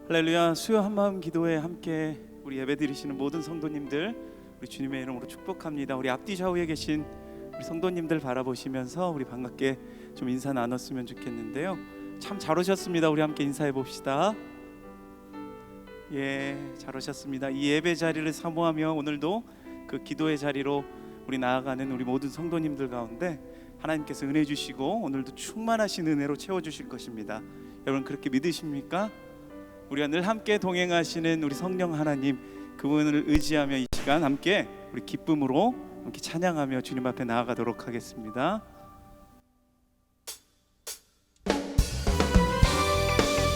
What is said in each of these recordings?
할렐루야. 수요 한마음 기도에 함께 우리 예배 드리시는 모든 성도님들 우리 주님의 이름으로 축복합니다. 우리 앞뒤 좌우에 계신 우리 성도님들 바라보시면서 우리 반갑게 좀 인사 나눴으면 좋겠는데요. 참 잘 오셨습니다. 우리 함께 인사해 봅시다. 예, 잘 오셨습니다. 이 예배 자리를 사모하며 오늘도 그 기도의 자리로 우리 나아가는 우리 모든 성도님들 가운데 하나님께서 은혜 주시고 오늘도 충만하신 은혜로 채워주실 것입니다. 여러분 그렇게 믿으십니까? 우리가 늘 함께 동행하시는 우리 성령 하나님, 그분을 의지하며 이 시간 함께 우리 기쁨으로 함께 찬양하며 주님 앞에 나아가도록 하겠습니다.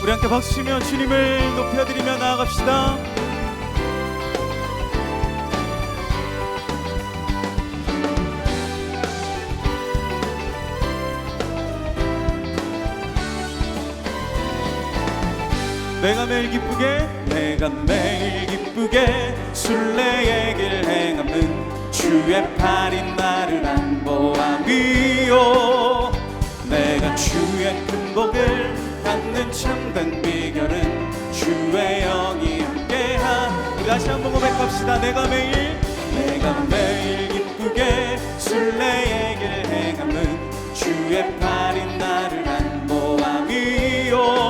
우리 함께 박수치며 주님을 높여드리며 나아갑시다. 내가 매일 기쁘게 순례의 길 행함은 주의 팔이 나를 안보함이요. 내가 주의 큰 복을 받는 참된 비결은 주의 영이 함께한. 우리 다시 한번 고백합시다. 내가 매일 기쁘게 순례의 길 행함은 주의 팔이 나를 안보함이요.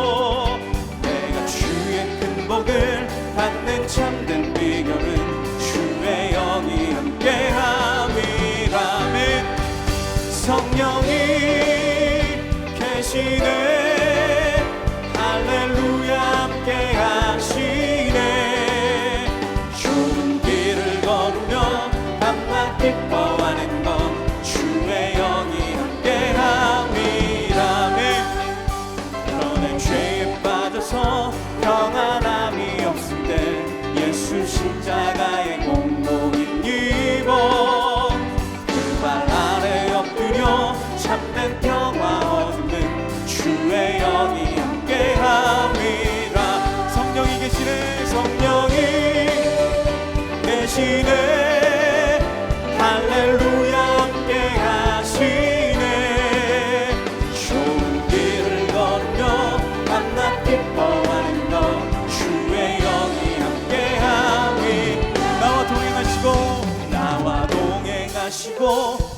복을 받는 참된 비결은 주의 영이 함께함이라면 성령이 계시네. 할렐루야 함께하시네. 좋은 길을 걸으며 밤낮 기뻐하는 건 주의 영이 함께함이라면 너는 죄에 빠져서 평안함이 없을 때 예수 십자가의 공로인 입어 그 발 아래 엎드려 참된 평화 얻는 주의 영이 함께함이라. 성령이 계시네. 성령이 계시네. 할렐루야 함께하시네. 좋은 길을 걸으며 밤낮 기뻐하는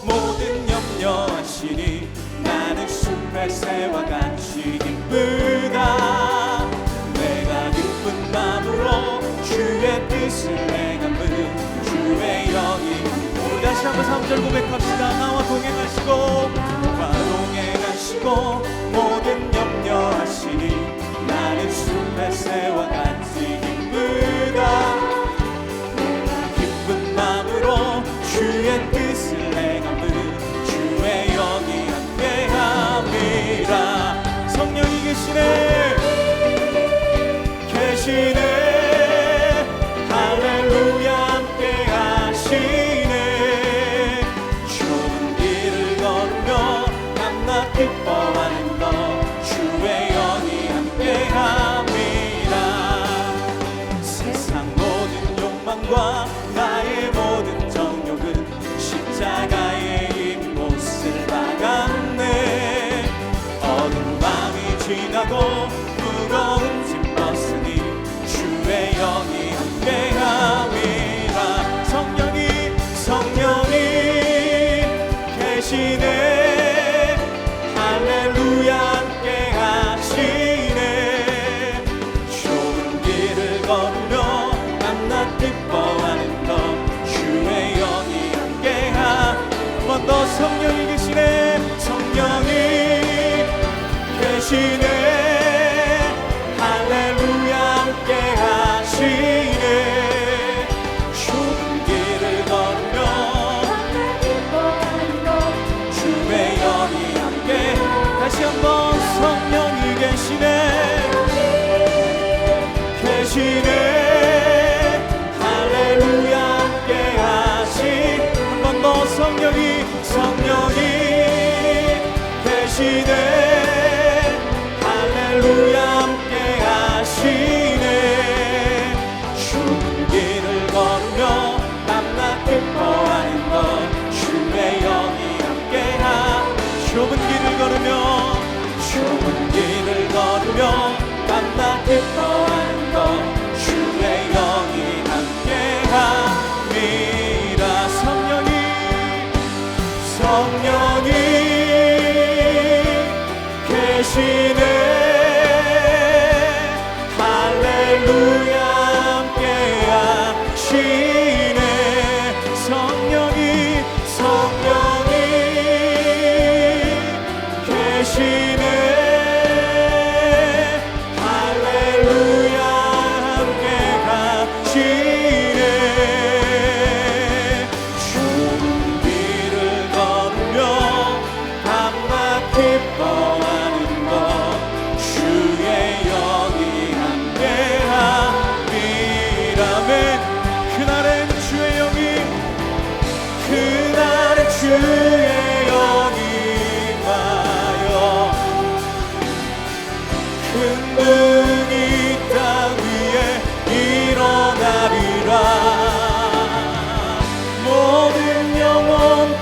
모든 염려하시니 나는 숲의 새와 같이 기쁘다. 내가 기쁜 마음으로 주의 뜻을 행함은 주의 영이. 우리 다시 한번 3절 고백합시다. 나와 동행하시고 모든 염려하시니 나는 숲의 새와 같이 기쁘다. 주의 뜻을 행함은 주의 영이 함께함이라. 성령이 계시네. 할렐루야 함께하시네. 좋은 길을 걸으며 밤낮 기뻐하는 것 주의 영이 함께함이라. 세상 모든 욕망과 나의 모든 십자가에 이미 못을 박았네. 어두운 밤이 지나고 무거운 짐 벗으니 주의 영이 함께함이라. 성령이 계시네. 할렐루야 함께하시네. 좋은 길을 걸으며 밤낮 기뻐하는 것 주의 영이 한 번 더. 성령이 계시네. 성령이 계시네. 할렐루야 함께하시네. 좋은 길을 걸으며 주의 영이 함께. 다시 한번. 성령이 계시네. 할렐루야 함께하시네. 성령이 계시네. 할렐루야 함께하시네. 좋은 길을 걸으며 밤낮 기뻐하는 것 주의 영이 함께하. 좁은 길을 걸으며 밤낮 기뻐하는 계시네. 성령이 계시네. 할렐루야 함께 가시네. 준비를 거두며 밤낮 기뻐하는 것 주의 영이 함께하리라면 그날엔 주의 영이 임하여 근능이 땅 위에 일어나리라. 모든 영혼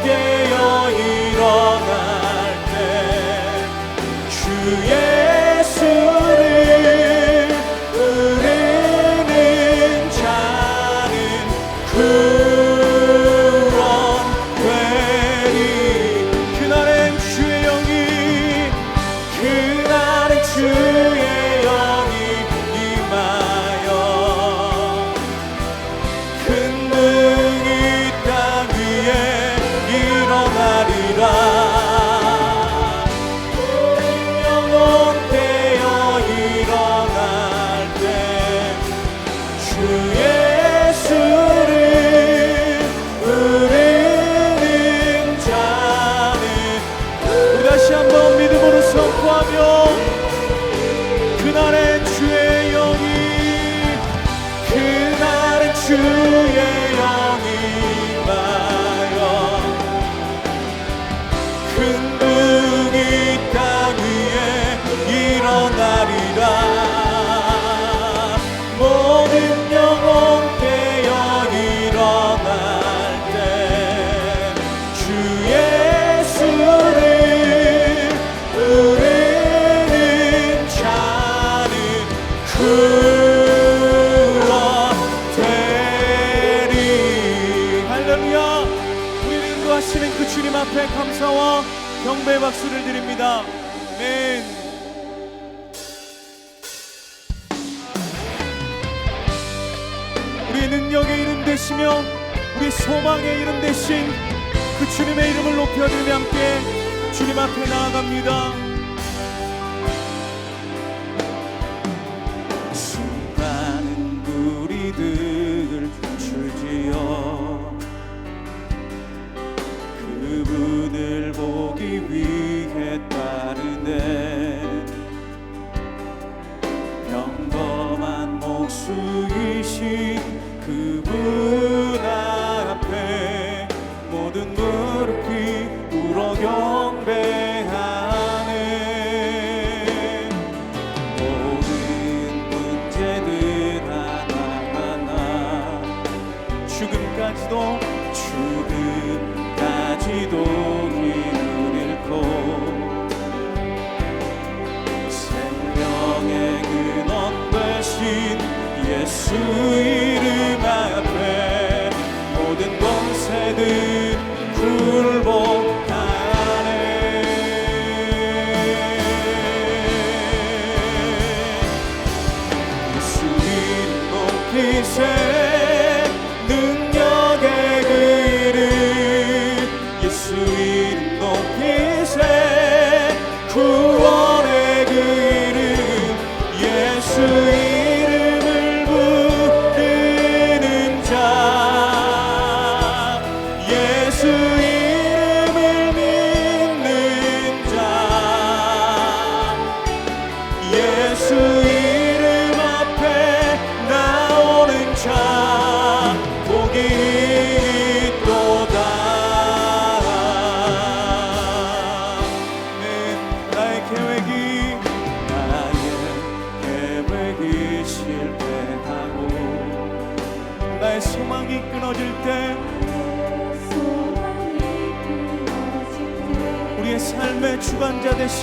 깨어 일어날 때 주 예수를 부르는 자는 구원되리. 그날엔 주의 영이 임하여 근능이 땅 위에 일어나리라. 모든 영혼 깨어 일어날 때 주 예수를 부르는 자는 우리 다시 한번 믿음으로 선포하며 그날엔 주의 영이 임하여 근능이 땅 위에 일어나리라. 모든 영혼 깨어 일어날 때 주 예수를 부르는 자는 구원되리. 할렐루야. 우리를 인도하시는 그 주님 앞에 감사와 경배의 박수를 드립니다. 아멘. 우리의 능력의 이름 되시며 우리 소망의 이름 되신 그 주님의 이름을 높여드리며 함께 주님 앞에 나아갑니다. 수많은 무리들 줄지어 그분을 보기 위해 따르네. 평범한 목수이신 그분 앞에 모든 무릎이 꿇어 경배하네. 모든 문제들 하나하나 죽음까지도 힘을 잃고 생명의 근원 되신 예수 이름 앞에 모든 권세들 굴복하네. 예수 이름 높이세. 능력의 그 이름 예수 이름 높이세. 구원의 그 이름 예수 이름을 부르는 자 예수 이름을 믿는 자 예수 이름 앞에 나오는 자 복이 있도다. 나의 계획이 실패하고 나의 소망이 끊어질 때 우리의 삶의 주관자 되신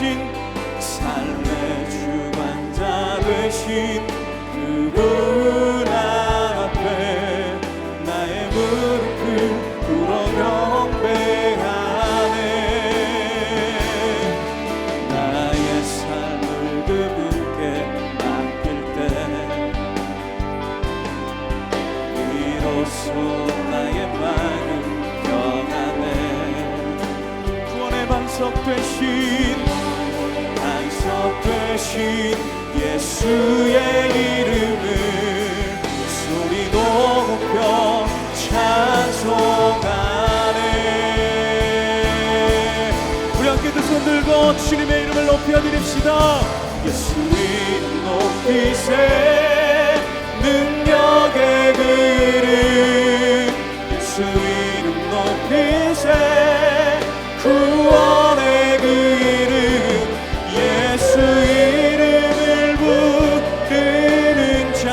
그분 앞에 나의 무릎을 꿇어 경배하네. 나의 삶을 그분께 맡길 때 비로소 대신 예수의 이름을 소리 높여 찬송하네. 우리 함께 두 손 들고 주님의 이름을 높여드립시다. 예수 이름 높이세 능력의 그 이름 예수 이름 높이세 구원의 그 이름 예수 이름을 부르는 자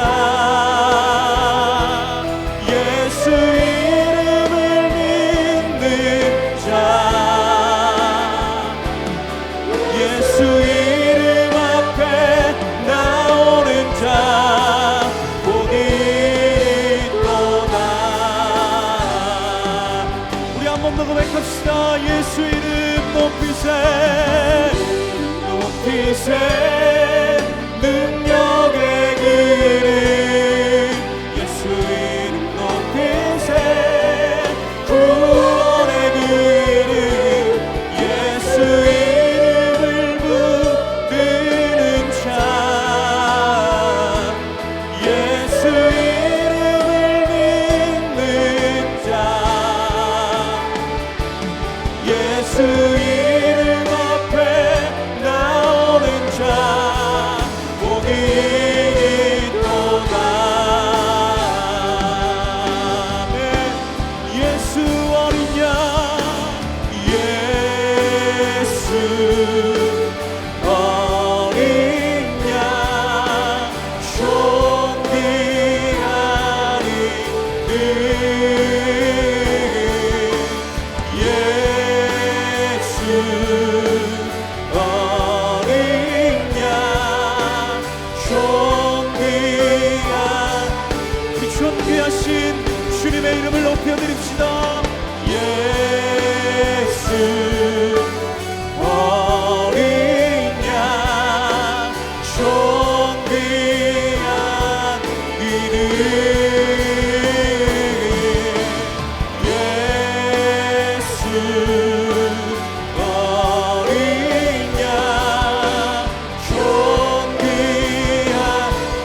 예수 이름을 믿는 자 예수 이름 앞에 나오는 자 복이 있도다. 우리 한 번 더 고백합시다. 예수 이름 높이세 높이세 능력의 그 이름 예수 이름 높이세 구원의 그 이름 예수 이름을 부르는 자 예수 이름을 믿는 자 예수 이름 앞에 나오는 자 복이 있도다. 네. 예수 어린 양 예수 어린 양 존귀한 이름 예수 어린 양 존귀한 그 존귀하신 주님의 이름을 높여드립시다. 예수 어린 양 존귀한 이름 예수 어린 양 존귀한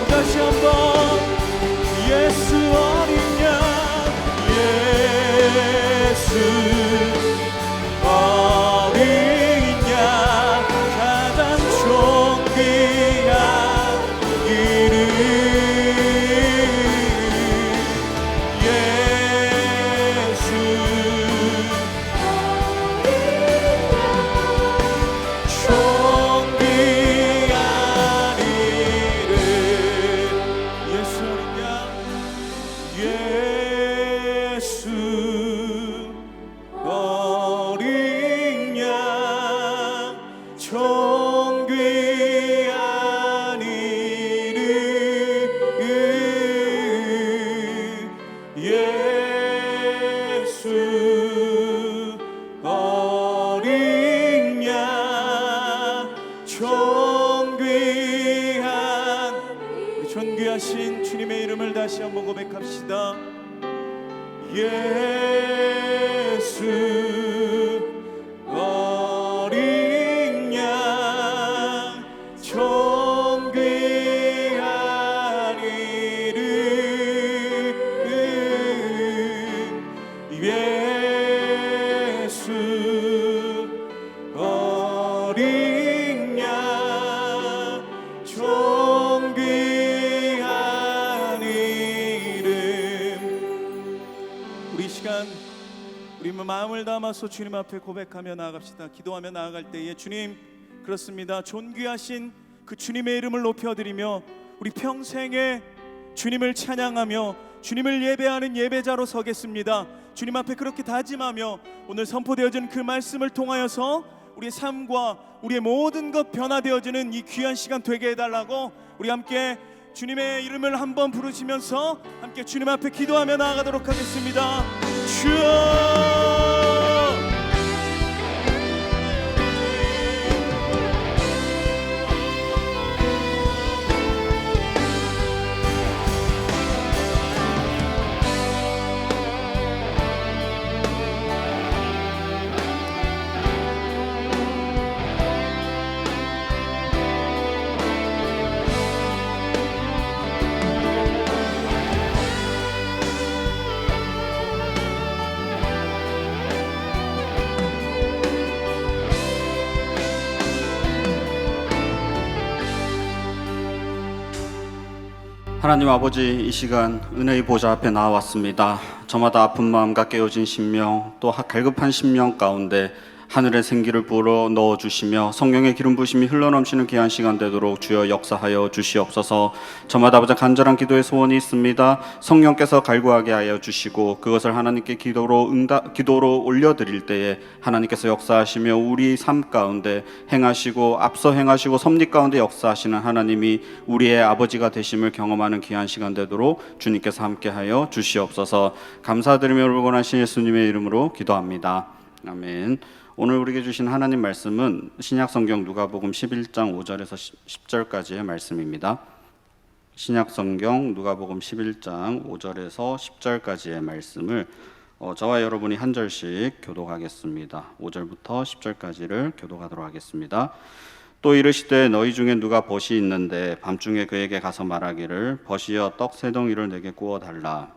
다시 한번 예수 어린 양 예수 어린 양 가장 존귀한 이름 예수 존귀한 이름 예수 어린 양 예수 어린 양 존귀한 이름 예수 어린 양 존귀한 존귀하신 주님의 이름을 다시 한번 고백합시다. 예수 어린 양 존귀한 이름 예수 어린 양 존귀한 이름. 우리 시간 우리 마음을 담아서 주님 앞에 고백하며 나아갑시다. 기도하며 나아갈 때에 주님 그렇습니다. 존귀하신 그 주님의 이름을 높여드리며 우리 평생에 주님을 찬양하며 주님을 예배하는 예배자로 서겠습니다. 주님 앞에 그렇게 다짐하며 오늘 선포되어진 그 말씀을 통하여서 우리의 삶과 우리의 모든 것 변화되어지는 이 귀한 시간 되게 해달라고 우리 함께 주님의 이름을 한번 부르시면서 함께 주님 앞에 기도하며 나아가도록 하겠습니다. 주여 하나님 아버지, 이 시간 은혜의 보좌 앞에 나와왔습니다. 저마다 아픈 마음과 깨어진 심령, 또 갈급한 심령 가운데 하늘의 생기를 불어 넣어주시며 성령의 기름 부심이 흘러넘치는 귀한 시간 되도록 주여 역사하여 주시옵소서. 저마다 아버지 간절한 기도의 소원이 있습니다. 성령께서 갈구하게 하여 주시고 그것을 하나님께 기도로 올려드릴 때에 하나님께서 역사하시며 우리 삶 가운데 행하시고 앞서 행하시고 섭리 가운데 역사하시는 하나님이 우리의 아버지가 되심을 경험하는 귀한 시간 되도록 주님께서 함께하여 주시옵소서. 감사드리며 원하신 예수님의 이름으로 기도합니다. 아멘. 오늘 우리에게 주신 하나님 말씀은 신약성경 누가복음 11장 5절에서 10절까지의 말씀입니다. 신약성경 누가복음 11장 5절에서 10절까지의 말씀을 저와 여러분이 한 절씩 교독하겠습니다. 5절부터 10절까지를 교독하도록 하겠습니다. 또 이르시되 너희 중에 누가 벗이 있는데 밤중에 그에게 가서 말하기를 벗이여 떡 세 덩이를 내게 구워 달라.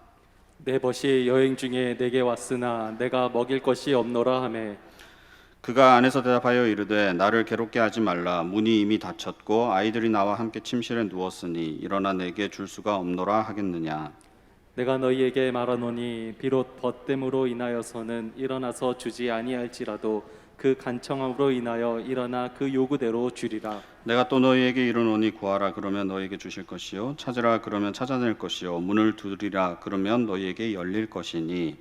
내 벗이 여행 중에 내게 왔으나 내가 먹일 것이 없노라 하매 그가 안에서 대답하여 이르되 나를 괴롭게 하지 말라. 문이 이미 닫혔고 아이들이 나와 함께 침실에 누웠으니 일어나 내게 줄 수가 없노라 하겠느냐. 내가 너희에게 말하노니 비록 벗됨으로 인하여서는 일어나서 주지 아니할지라도 그 간청함으로 인하여 일어나 그 요구대로 주리라. 내가 또 너희에게 이르노니 구하라 그러면 너희에게 주실 것이요 찾으라 그러면 찾아낼 것이요 문을 두드리라 그러면 너희에게 열릴 것이니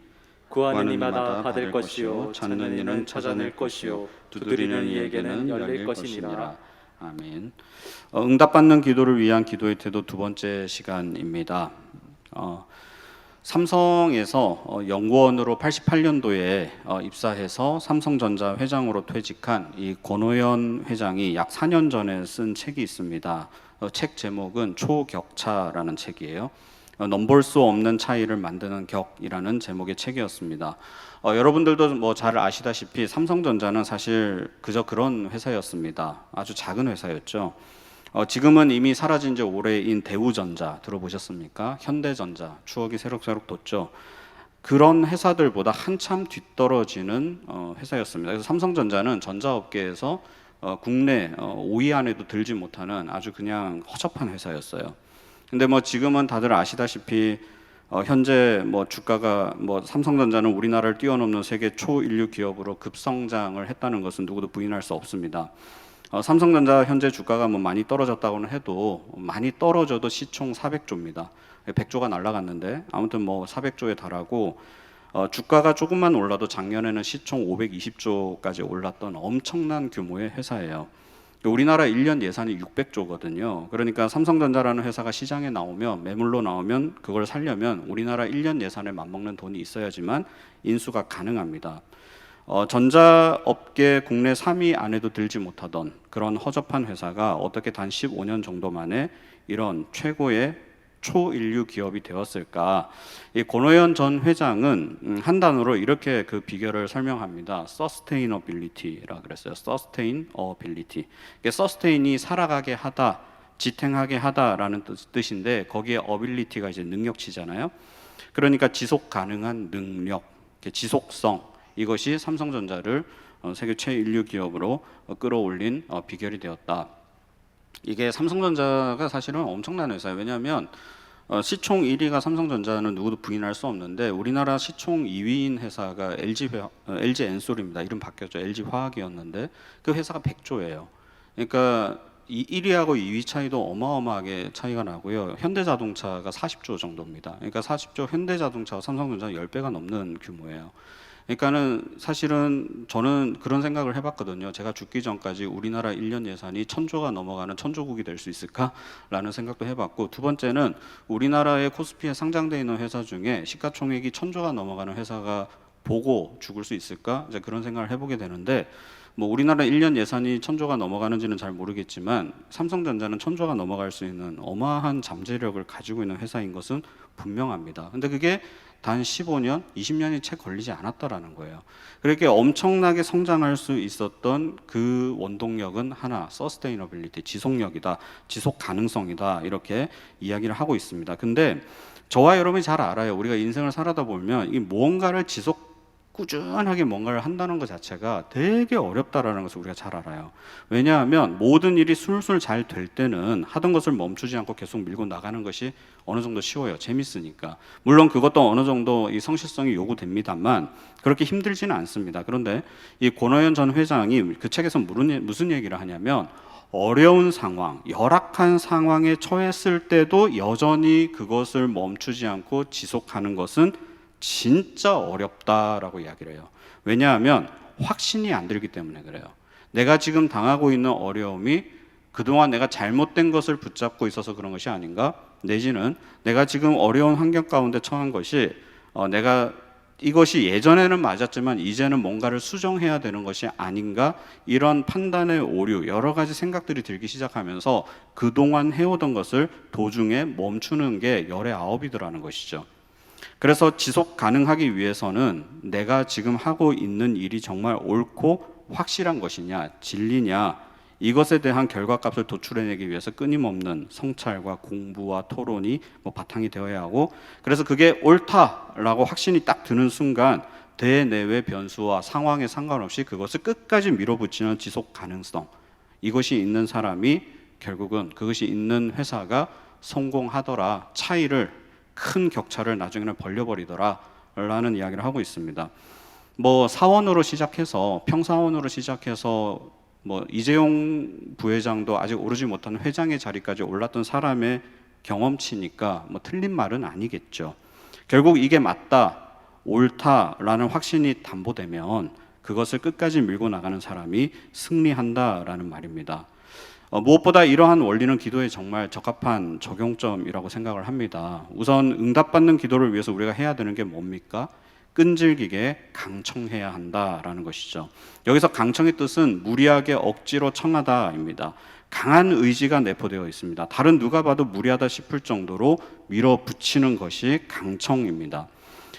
구하는 이마다 받을 것이요 찾는 이는 찾아낼 것이요 두드리는 이에게는 열릴 것이니라. 아멘. 응답받는 기도를 위한 기도의 태도 두 번째 시간입니다. 삼성에서 연구원으로 88년도에 입사해서 삼성전자 회장으로 퇴직한 이 권오현 회장이 약 4년 전에 쓴 책이 있습니다. 책 제목은 초격차라는 책이에요. 넘볼 수 없는 차이를 만드는 격이라는 제목의 책이었습니다. 여러분들도 뭐 잘 아시다시피 삼성전자는 사실 그저 그런 회사였습니다. 아주 작은 회사였죠. 지금은 이미 사라진 지 오래인 대우전자 들어보셨습니까? 현대전자 추억이 새록새록 돋죠. 그런 회사들보다 한참 뒤떨어지는 회사였습니다. 그래서 삼성전자는 전자업계에서 국내 5위 안에도 들지 못하는 아주 그냥 허접한 회사였어요. 근데 뭐 지금은 다들 아시다시피 현재 뭐 주가가 뭐 삼성전자는 우리나라를 뛰어넘는 세계 초인류 기업으로 급성장을 했다는 것은 누구도 부인할 수 없습니다. 삼성전자 현재 주가가 뭐 많이 떨어졌다고는 해도 많이 떨어져도 시총 400조입니다. 100조가 날아갔는데 아무튼 뭐 400조에 달하고 주가가 조금만 올라도 작년에는 시총 520조까지 올랐던 엄청난 규모의 회사예요. 우리나라 1년 예산이 600조거든요. 그러니까 삼성전자라는 회사가 시장에 나오면 매물로 나오면 그걸 살려면 우리나라 1년 예산에 맞먹는 돈이 있어야지만 인수가 가능합니다. 전자업계 국내 3위 안에도 들지 못하던 그런 허접한 회사가 어떻게 단 15년 정도 만에 이런 최고의 초인류 기업이 되었을까? 이 권오현 전 회장은 한 단어로 이렇게 그 비결을 설명합니다. sustainability라 그랬어요. sustainability. sustain이 살아가게 하다, 지탱하게 하다라는 뜻인데 거기에 ability가 이제 능력치잖아요. 그러니까 지속 가능한 능력, 지속성 이것이 삼성전자를 세계 최인류 기업으로 끌어올린 비결이 되었다. 이게 삼성전자가 사실은 엄청난 회사예요. 왜냐하면 시총 1위가 삼성전자는 누구도 부인할 수 없는데 우리나라 시총 2위인 회사가 LG 엔솔입니다. 이름 바뀌었죠. LG 화학이었는데 그 회사가 100조예요. 그러니까 1위하고 2위 차이도 어마어마하게 차이가 나고요. 현대자동차가 40조 정도입니다. 그러니까 40조 현대자동차와 삼성전자는 10배가 넘는 규모예요. 그러니까는 사실은 저는 그런 생각을 해봤거든요. 제가 죽기 전까지 우리나라 1년 예산이 1000조가 넘어가는 천조국이 될 수 있을까라는 생각도 해봤고, 두 번째는 우리나라의 코스피에 상장되어 있는 회사 중에 시가총액이 1000조가 넘어가는 회사가 보고 죽을 수 있을까? 이제 그런 생각을 해보게 되는데, 뭐 우리나라 1년 예산이 1000조가 넘어가는지는 잘 모르겠지만 삼성전자는 1000조가 넘어갈 수 있는 어마어마한 잠재력을 가지고 있는 회사인 것은 분명합니다. 근데 그게 단 15년, 20년이 채 걸리지 않았다라는 거예요. 그렇게 엄청나게 성장할 수 있었던 그 원동력은 하나, 서스테이너빌리티, 지속력이다, 지속 가능성이다, 이렇게 이야기를 하고 있습니다. 근데 저와 여러분이 잘 알아요. 우리가 인생을 살아다 보면 이 무언가를 꾸준하게 뭔가를 한다는 것 자체가 되게 어렵다라는 것을 우리가 잘 알아요. 왜냐하면 모든 일이 술술 잘 될 때는 하던 것을 멈추지 않고 계속 밀고 나가는 것이 어느 정도 쉬워요. 재밌으니까. 물론 그것도 어느 정도 이 성실성이 요구됩니다만 그렇게 힘들지는 않습니다. 그런데 이 권호연 전 회장이 그 책에서 무슨 얘기를 하냐면 어려운 상황, 열악한 상황에 처했을 때도 여전히 그것을 멈추지 않고 지속하는 것은 진짜 어렵다라고 이야기를 해요. 왜냐하면 확신이 안 들기 때문에 그래요. 내가 지금 당하고 있는 어려움이 그동안 내가 잘못된 것을 붙잡고 있어서 그런 것이 아닌가? 내지는 내가 지금 어려운 환경 가운데 처한 것이 내가 이것이 예전에는 맞았지만 이제는 뭔가를 수정해야 되는 것이 아닌가? 이런 판단의 오류, 여러 가지 생각들이 들기 시작하면서 그동안 해오던 것을 도중에 멈추는 게 열의 아홉이더라는 것이죠. 그래서 지속 가능하기 위해서는 내가 지금 하고 있는 일이 정말 옳고 확실한 것이냐, 진리냐, 이것에 대한 결과값을 도출해내기 위해서 끊임없는 성찰과 공부와 토론이 바탕이 되어야 하고, 그래서 그게 옳다라고 확신이 딱 드는 순간 대내외 변수와 상황에 상관없이 그것을 끝까지 밀어붙이는 지속 가능성, 이것이 있는 사람이 결국은 그것이 있는 회사가 성공하더라, 큰 격차를 나중에는 벌려버리더라 라는 이야기를 하고 있습니다. 사원으로 시작해서 평사원으로 시작해서 이재용 부회장도 아직 오르지 못한 회장의 자리까지 올랐던 사람의 경험치니까 틀린 말은 아니겠죠. 결국 이게 맞다, 옳다라는 확신이 담보되면 그것을 끝까지 밀고 나가는 사람이 승리한다라는 말입니다. 무엇보다 이러한 원리는 기도에 정말 적합한 적용점이라고 생각을 합니다. 우선 응답받는 기도를 위해서 우리가 해야 되는 게 뭡니까? 끈질기게 강청해야 한다라는 것이죠. 여기서 강청의 뜻은 무리하게 억지로 청하다입니다. 강한 의지가 내포되어 있습니다. 다른 누가 봐도 무리하다 싶을 정도로 밀어붙이는 것이 강청입니다.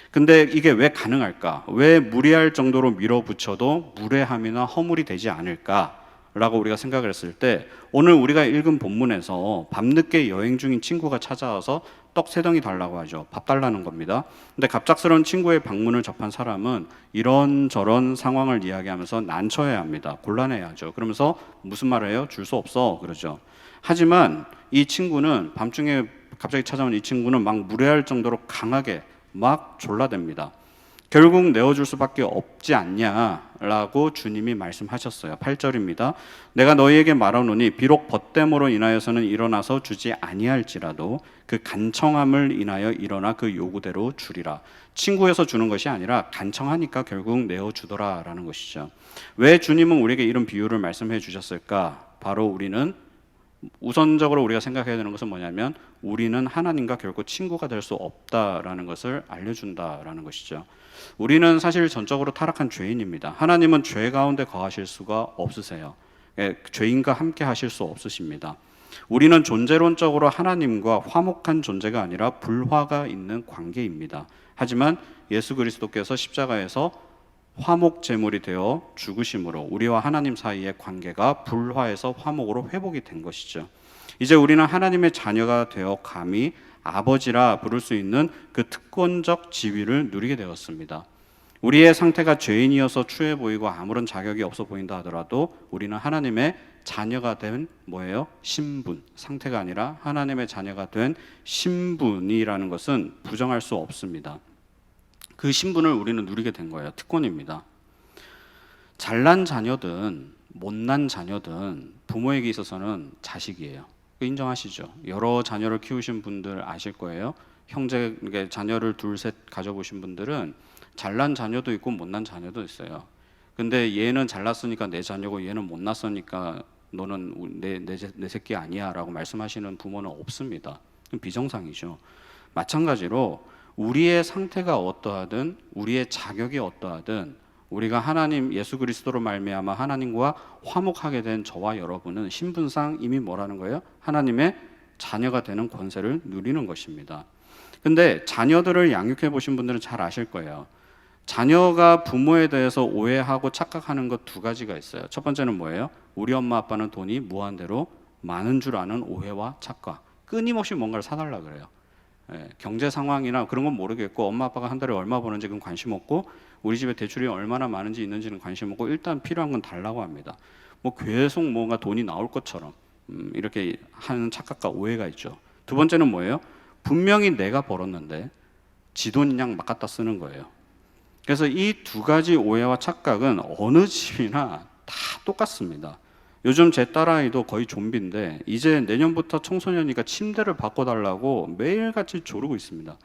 근데 이게 왜 가능할까? 왜 무리할 정도로 밀어붙여도 무례함이나 허물이 되지 않을까? 라고 우리가 생각을 했을 때, 오늘 우리가 읽은 본문에서 밤늦게 여행 중인 친구가 찾아와서 떡 3덩이 달라고 하죠. 밥 달라는 겁니다. 근데 갑작스러운 친구의 방문을 접한 사람은 이런저런 상황을 이야기하면서 난처해야 합니다. 곤란해야죠. 그러면서 무슨 말을 해요? 줄 수 없어 그러죠. 하지만 이 친구는, 밤중에 갑자기 찾아온 이 친구는 막 무례할 정도로 강하게 막 졸라댑니다. 결국 내어줄 수밖에 없지 않냐라고 주님이 말씀하셨어요. 8절입니다. 내가 너희에게 말하노니 비록 벗됨으로 인하여서는 일어나서 주지 아니할지라도 그 간청함을 인하여 일어나 그 요구대로 주리라. 친구여서 주는 것이 아니라 간청하니까 결국 내어주더라라는 것이죠. 왜 주님은 우리에게 이런 비유를 말씀해 주셨을까? 바로 우리는 우선적으로 우리가 생각해야 되는 것은 뭐냐면, 우리는 하나님과 결코 친구가 될 수 없다라는 것을 알려준다라는 것이죠. 우리는 사실 전적으로 타락한 죄인입니다. 하나님은 죄 가운데 거하실 수가 없으세요. 죄인과 함께 하실 수 없으십니다. 우리는 존재론적으로 하나님과 화목한 존재가 아니라 불화가 있는 관계입니다. 하지만 예수 그리스도께서 십자가에서 화목 제물이 되어 죽으심으로 우리와 하나님 사이의 관계가 불화에서 화목으로 회복이 된 것이죠. 이제 우리는 하나님의 자녀가 되어 감히 아버지라 부를 수 있는 그 특권적 지위를 누리게 되었습니다. 우리의 상태가 죄인이어서 추해 보이고 아무런 자격이 없어 보인다 하더라도 우리는 하나님의 자녀가 된 신분, 상태가 아니라 하나님의 자녀가 된 신분이라는 것은 부정할 수 없습니다. 그 신분을 우리는 누리게 된 거예요. 특권입니다. 잘난 자녀든 못난 자녀든 부모에게 있어서는 자식이에요. 인정하시죠? 여러 자녀를 키우신 분들 아실 거예요. 형제, 자녀를 둘, 셋 가져보신 분들은 잘난 자녀도 있고 못난 자녀도 있어요. 근데 얘는 잘났으니까 내 자녀고 얘는 못났으니까 너는 내 새끼 아니야 라고 말씀하시는 부모는 없습니다. 비정상이죠. 마찬가지로 우리의 상태가 어떠하든 우리의 자격이 어떠하든 우리가 하나님 예수 그리스도로 말미암아 하나님과 화목하게 된 저와 여러분은 신분상 이미 뭐라는 거예요? 하나님의 자녀가 되는 권세를 누리는 것입니다. 근데 자녀들을 양육해 보신 분들은 잘 아실 거예요. 자녀가 부모에 대해서 오해하고 착각하는 것 2가지가 있어요. 첫 번째는 뭐예요? 우리 엄마 아빠는 돈이 무한대로 많은 줄 아는 오해와 착각. 끊임없이 뭔가를 사달라 그래요. 경제 상황이나 그런 건 모르겠고 엄마 아빠가 한 달에 얼마 버는지 그건 관심 없고 우리 집에 대출이 얼마나 많은지 있는지는 관심 없고 일단 필요한 건 달라고 합니다. 뭐 계속 뭔가 돈이 나올 것처럼 이렇게 하는 착각과 오해가 있죠. 두 번째는 뭐예요? 분명히 내가 벌었는데 지 돈이냥 막 갖다 쓰는 거예요. 그래서 이 두 가지 오해와 착각은 어느 집이나 다 똑같습니다. 요즘 제 딸아이도 거의 좀비인데 이제 내년부터 청소년이니까 침대를 바꿔달라고 매일같이 조르고 있습니다.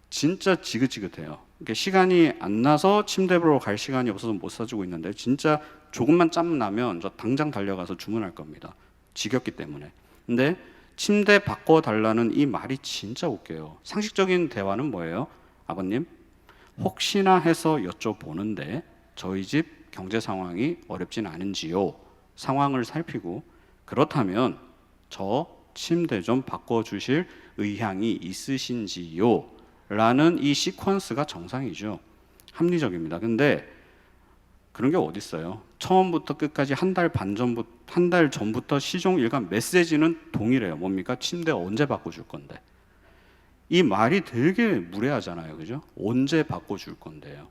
진짜 지긋지긋해요. 그러니까 시간이 안 나서 침대 보러 갈 시간이 없어서 못 사주고 있는데 진짜 조금만 짬 나면 저 당장 달려가서 주문할 겁니다. 지겹기 때문에. 근데 침대 바꿔달라는 이 말이 진짜 웃겨요. 상식적인 대화는 뭐예요? 아버님, 혹시나 해서 여쭤보는데 저희 집 경제 상황이 어렵진 않은지요? 상황을 살피고 그렇다면 저 침대 좀 바꿔주실 의향이 있으신지요? 라는 이 시퀀스가 정상이죠. 합리적입니다. 근데 그런 게 어디 있어요? 처음부터 끝까지 한 달 전부터 시종 일관 메시지는 동일해요. 뭡니까? 침대 언제 바꿔줄 건데? 이 말이 되게 무례하잖아요, 그죠? 언제 바꿔줄 건데요?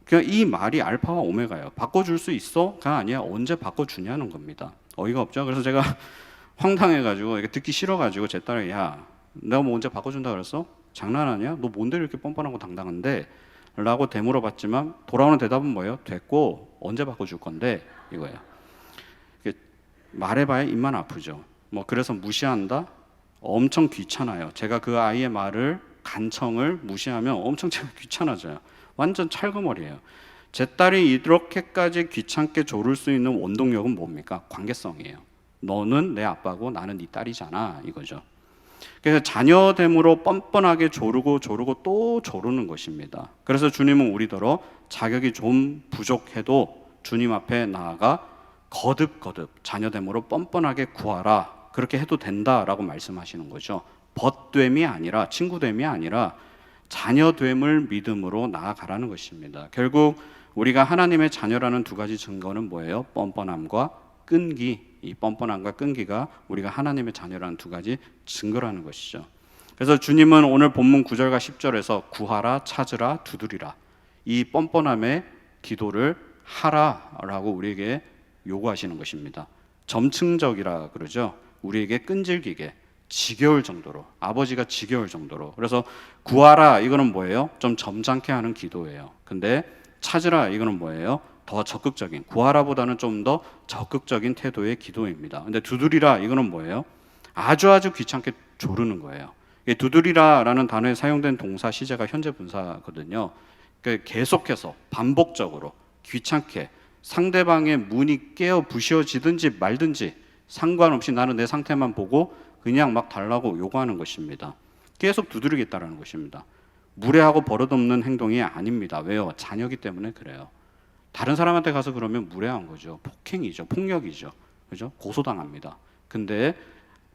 그러니까 이 말이 알파와 오메가예요. 바꿔줄 수 있어?가 아니야. 언제 바꿔주냐는 겁니다. 어이가 없죠. 그래서 제가 황당해가지고 이게 듣기 싫어가지고 제 딸이 야, 내가 뭐 언제 바꿔준다 그랬어? 장난하냐? 너 뭔데 이렇게 뻔뻔하고 당당한데? 라고 되물어봤지만 돌아오는 대답은 뭐예요? 됐고 언제 바꿔줄 건데? 이거예요. 말해봐야 입만 아프죠. 뭐 그래서 무시한다? 엄청 귀찮아요. 제가 그 아이의 말을 간청을 무시하면 엄청 제가 귀찮아져요. 완전 찰그머리예요. 제 딸이 이렇게까지 귀찮게 조를 수 있는 원동력은 뭡니까? 관계성이에요. 너는 내 아빠고 나는 네 딸이잖아 이거죠. 그래서 자녀됨으로 뻔뻔하게 조르고 또 조르는 것입니다. 그래서 주님은 우리더러 자격이 좀 부족해도 주님 앞에 나아가 거듭 자녀됨으로 뻔뻔하게 구하라. 그렇게 해도 된다라고 말씀하시는 거죠. 벗됨이 아니라 친구됨이 아니라 자녀됨을 믿음으로 나아가라는 것입니다. 결국 우리가 하나님의 자녀라는 두 가지 증거는 뭐예요? 뻔뻔함과 끈기. 이 뻔뻔함과 끈기가 우리가 하나님의 자녀라는 두 가지 증거라는 것이죠. 그래서 주님은 오늘 본문 9절과 10절에서 구하라, 찾으라, 두드리라 이 뻔뻔함의 기도를 하라라고 우리에게 요구하시는 것입니다. 점층적이라 그러죠. 우리에게 끈질기게 지겨울 정도로, 아버지가 지겨울 정도로. 그래서 구하라 이거는 뭐예요? 좀 점잖게 하는 기도예요. 근데 찾으라 이거는 뭐예요? 더 적극적인, 구하라보다는 좀 더 적극적인 태도의 기도입니다. 근데 두드리라 이거는 뭐예요? 아주 귀찮게 조르는 거예요. 두드리라라는 단어에 사용된 동사 시제가 현재 분사거든요. 그러니까 계속해서 반복적으로 귀찮게 상대방의 문이 깨어 부셔지든지 말든지 상관없이 나는 내 상태만 보고 그냥 막 달라고 요구하는 것입니다. 계속 두드리겠다라는 것입니다. 무례하고 버릇없는 행동이 아닙니다. 왜요? 자녀기 때문에 그래요. 다른 사람한테 가서 그러면 무례한 거죠. 폭행이죠. 폭력이죠. 그죠? 고소당합니다. 근데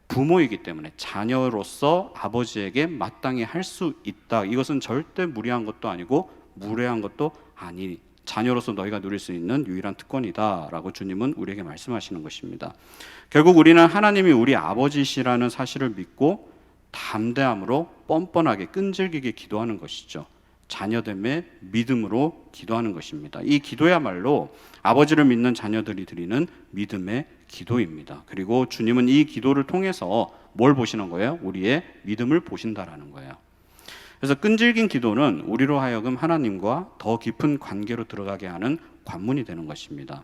부모이기 때문에 자녀로서 아버지에게 마땅히 할 수 있다. 이것은 절대 무리한 것도 아니고 무례한 것도 아니. 자녀로서 너희가 누릴 수 있는 유일한 특권이다라고 주님은 우리에게 말씀하시는 것입니다. 결국 우리는 하나님이 우리 아버지시라는 사실을 믿고 담대함으로 뻔뻔하게 끈질기게 기도하는 것이죠. 자녀됨의 믿음으로 기도하는 것입니다. 이 기도야말로 아버지를 믿는 자녀들이 드리는 믿음의 기도입니다. 그리고 주님은 이 기도를 통해서 뭘 보시는 거예요? 우리의 믿음을 보신다라는 거예요. 그래서 끈질긴 기도는 우리로 하여금 하나님과 더 깊은 관계로 들어가게 하는 관문이 되는 것입니다.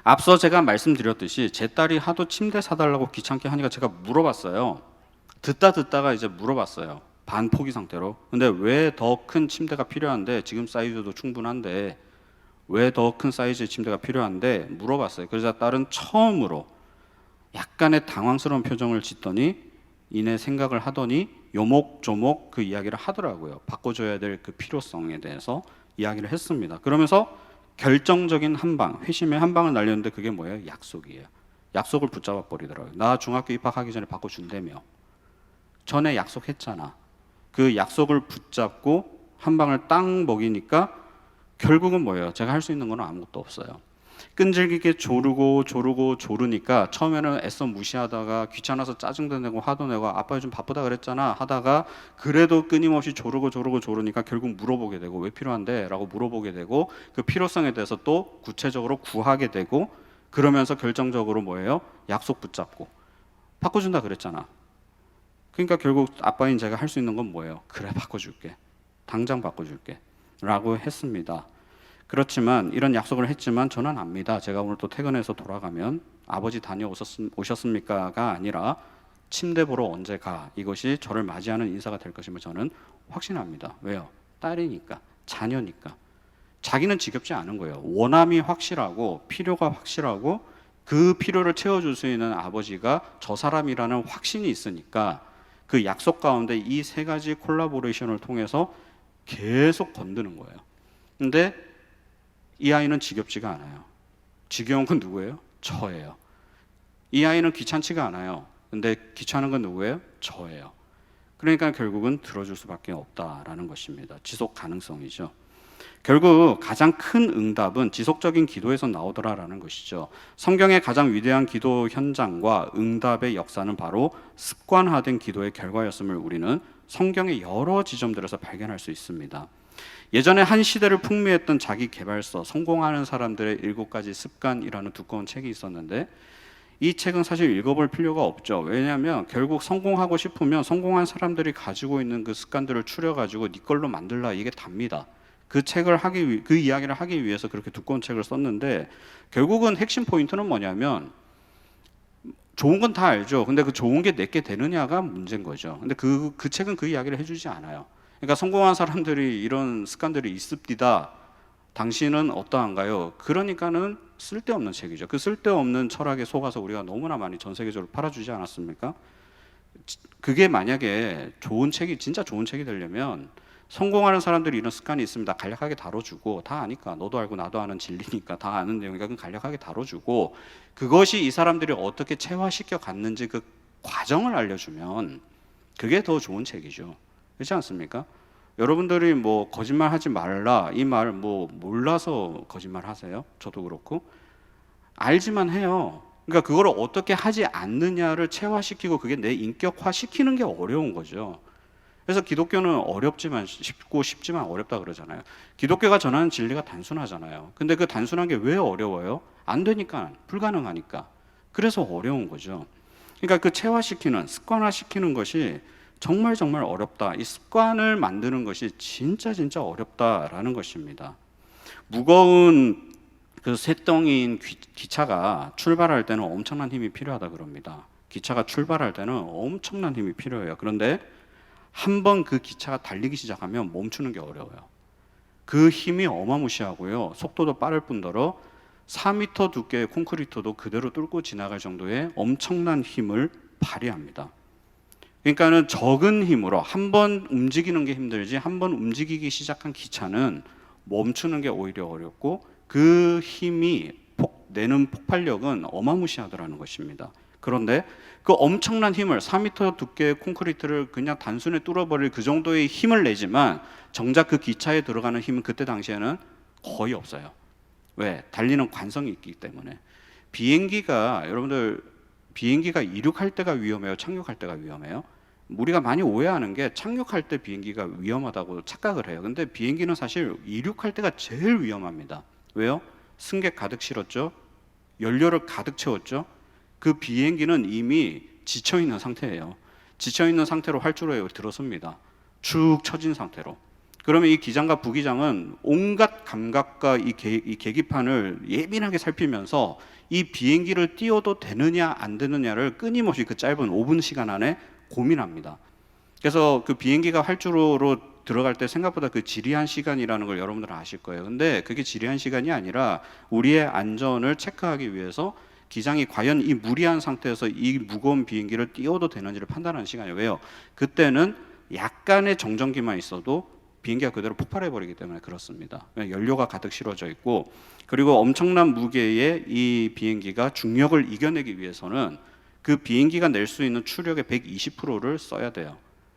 앞서 제가 말씀드렸듯이 제 딸이 하도 침대 사달라고 귀찮게 하니까 제가 물어봤어요. 듣다가 이제 물어봤어요. 반포기 상태로. 근데 왜 더 큰 침대가 필요한데, 지금 사이즈도 충분한데 왜 더 큰 사이즈의 침대가 필요한데 물어봤어요. 그래서 딸은 처음으로 약간의 당황스러운 표정을 짓더니 이내 생각을 하더니 요목조목 그 이야기를 하더라고요. 바꿔줘야 될 그 필요성에 대해서 이야기를 했습니다. 그러면서 결정적인 한방, 회심의 한방을 날렸는데 그게 뭐예요? 약속이에요. 약속을 붙잡아 버리더라고요. 나 중학교 입학하기 전에 바꿔준다며. 전에 약속했잖아. 그 약속을 붙잡고 한 방을 딱 먹이니까 결국은 뭐예요? 제가 할 수 있는 건 아무것도 없어요. 끈질기게 조르니까 처음에는 애써 무시하다가 귀찮아서 짜증도 내고 화도 내고 아빠 요즘 바쁘다 그랬잖아 하다가 그래도 끊임없이 조르니까 결국 물어보게 되고 왜 필요한데? 라고 물어보게 되고 그 필요성에 대해서 또 구체적으로 구하게 되고 그러면서 결정적으로 뭐예요? 약속 붙잡고 바꿔준다 그랬잖아. 그러니까 결국 아빠인 제가 할 수 있는 건 뭐예요? 그래 바꿔줄게. 당장 바꿔줄게 라고 했습니다. 그렇지만 이런 약속을 했지만 저는 압니다. 제가 오늘 또 퇴근해서 돌아가면 아버지 다녀오셨습니까가 아니라 침대 보러 언제 가? 이것이 저를 맞이하는 인사가 될 것임을 저는 확신합니다. 왜요? 딸이니까, 자녀니까. 자기는 지겹지 않은 거예요. 원함이 확실하고 필요가 확실하고 그 필요를 채워줄 수 있는 아버지가 저 사람이라는 확신이 있으니까 그 약속 가운데 이 세 가지 콜라보레이션을 통해서 계속 건드는 거예요. 근데 이 아이는 지겹지가 않아요. 지겨운 건 누구예요? 저예요. 이 아이는 귀찮지가 않아요. 근데 귀찮은 건 누구예요? 저예요. 그러니까 결국은 들어줄 수밖에 없다라는 것입니다. 지속 가능성이죠. 결국 가장 큰 응답은 지속적인 기도에서 나오더라라는 것이죠. 성경의 가장 위대한 기도 현장과 응답의 역사는 바로 습관화된 기도의 결과였음을 우리는 성경의 여러 지점들에서 발견할 수 있습니다. 예전에 한 시대를 풍미했던 자기 개발서 성공하는 사람들의 7가지 습관이라는 두꺼운 책이 있었는데 이 책은 사실 읽어볼 필요가 없죠. 왜냐하면 결국 성공하고 싶으면 성공한 사람들이 가지고 있는 그 습관들을 추려가지고 네 걸로 만들라 이게 답니다. 그 이야기를 하기 위해서 그렇게 두꺼운 책을 썼는데 결국은 핵심 포인트는 뭐냐면 좋은 건 다 알죠. 근데 그 좋은 게 내게 되느냐가 문제인 거죠. 근데 그 책은 그 이야기를 해주지 않아요. 그러니까 성공한 사람들이 이런 습관들이 있습니다. 당신은 어떠한가요? 그러니까는 쓸데없는 책이죠. 그 쓸데없는 철학에 속아서 우리가 너무나 많이 전 세계적으로 팔아주지 않았습니까? 그게 만약에 진짜 좋은 책이 되려면 성공하는 사람들이 이런 습관이 있습니다. 간략하게 다뤄주고 다 아니까 너도 알고 나도 아는 진리니까 다 아는 내용이니까 간략하게 다뤄주고 그것이 이 사람들이 어떻게 체화시켜 갔는지 그 과정을 알려주면 그게 더 좋은 책이죠. 그렇지 않습니까? 여러분들이 뭐 거짓말 하지 말라 이 말 뭐 몰라서 거짓말 하세요? 저도 그렇고 알지만 해요. 그러니까 그걸 어떻게 하지 않느냐를 체화시키고 그게 내 인격화 시키는 게 어려운 거죠. 그래서 기독교는 어렵지만 쉽지만 어렵다 그러잖아요. 기독교가 전하는 진리가 단순하잖아요. 근데 그 단순한 게 왜 어려워요? 안 되니까, 불가능하니까. 그래서 어려운 거죠. 그러니까 그 체화시키는, 습관화시키는 것이 정말 어렵다. 이 습관을 만드는 것이 진짜 어렵다라는 것입니다. 무거운 그 쇳덩이인 기차가 출발할 때는 엄청난 힘이 필요하다 그럽니다. 기차가 출발할 때는 엄청난 힘이 필요해요. 그런데 한번 그 기차가 달리기 시작하면 멈추는 게 어려워요. 그 힘이 어마무시하고요. 속도도 빠를 뿐더러 4m 두께의 콘크리트도 그대로 뚫고 지나갈 정도의 엄청난 힘을 발휘합니다. 그러니까는 적은 힘으로 한 번 움직이는 게 힘들지 한 번 움직이기 시작한 기차는 멈추는 게 오히려 어렵고 그 힘이 내는 폭발력은 어마무시하더라는 것입니다. 그런데 그 엄청난 힘을 4m 두께의 콘크리트를 그냥 단순히 뚫어버릴 그 정도의 힘을 내지만 정작 그 기차에 들어가는 힘은 그때 당시에는 거의 없어요. 왜? 달리는 관성이 있기 때문에. 여러분들 비행기가 이륙할 때가 위험해요? 착륙할 때가 위험해요? 우리가 많이 오해하는 게 착륙할 때 비행기가 위험하다고 착각을 해요. 근데 비행기는 사실 이륙할 때가 제일 위험합니다. 왜요? 승객 가득 실었죠? 연료를 가득 채웠죠? 그 비행기는 이미 지쳐있는 상태예요. 지쳐있는 상태로 활주로에 들어섭니다. 축 처진 상태로. 그러면 이 기장과 부기장은 온갖 감각과 이 계기판을 예민하게 살피면서 이 비행기를 띄워도 되느냐 안 되느냐를 끊임없이 그 짧은 5분 시간 안에 고민합니다. 그래서 그 비행기가 활주로로 들어갈 때 생각보다 그 지리한 시간이라는 걸 여러분들은 아실 거예요. 근데 그게 지리한 시간이 아니라 우리의 안전을 체크하기 위해서 기장이 과연 이 무리한 상태에서 이 무거운 비행기를 띄워도 되는지를 판단하는 시간이에요. 왜요? 그때는 약간의 정전기만 있어도 비행기가 그대로 폭발해버리기 때문에 그렇습니다. 연료가 가득 실어져 있고 그리고 엄청난 무게의 이 비행기가 중력을 이겨내기 위해서는 그 비행기가 낼 수 있는 추력의 120%를 써야 돼요.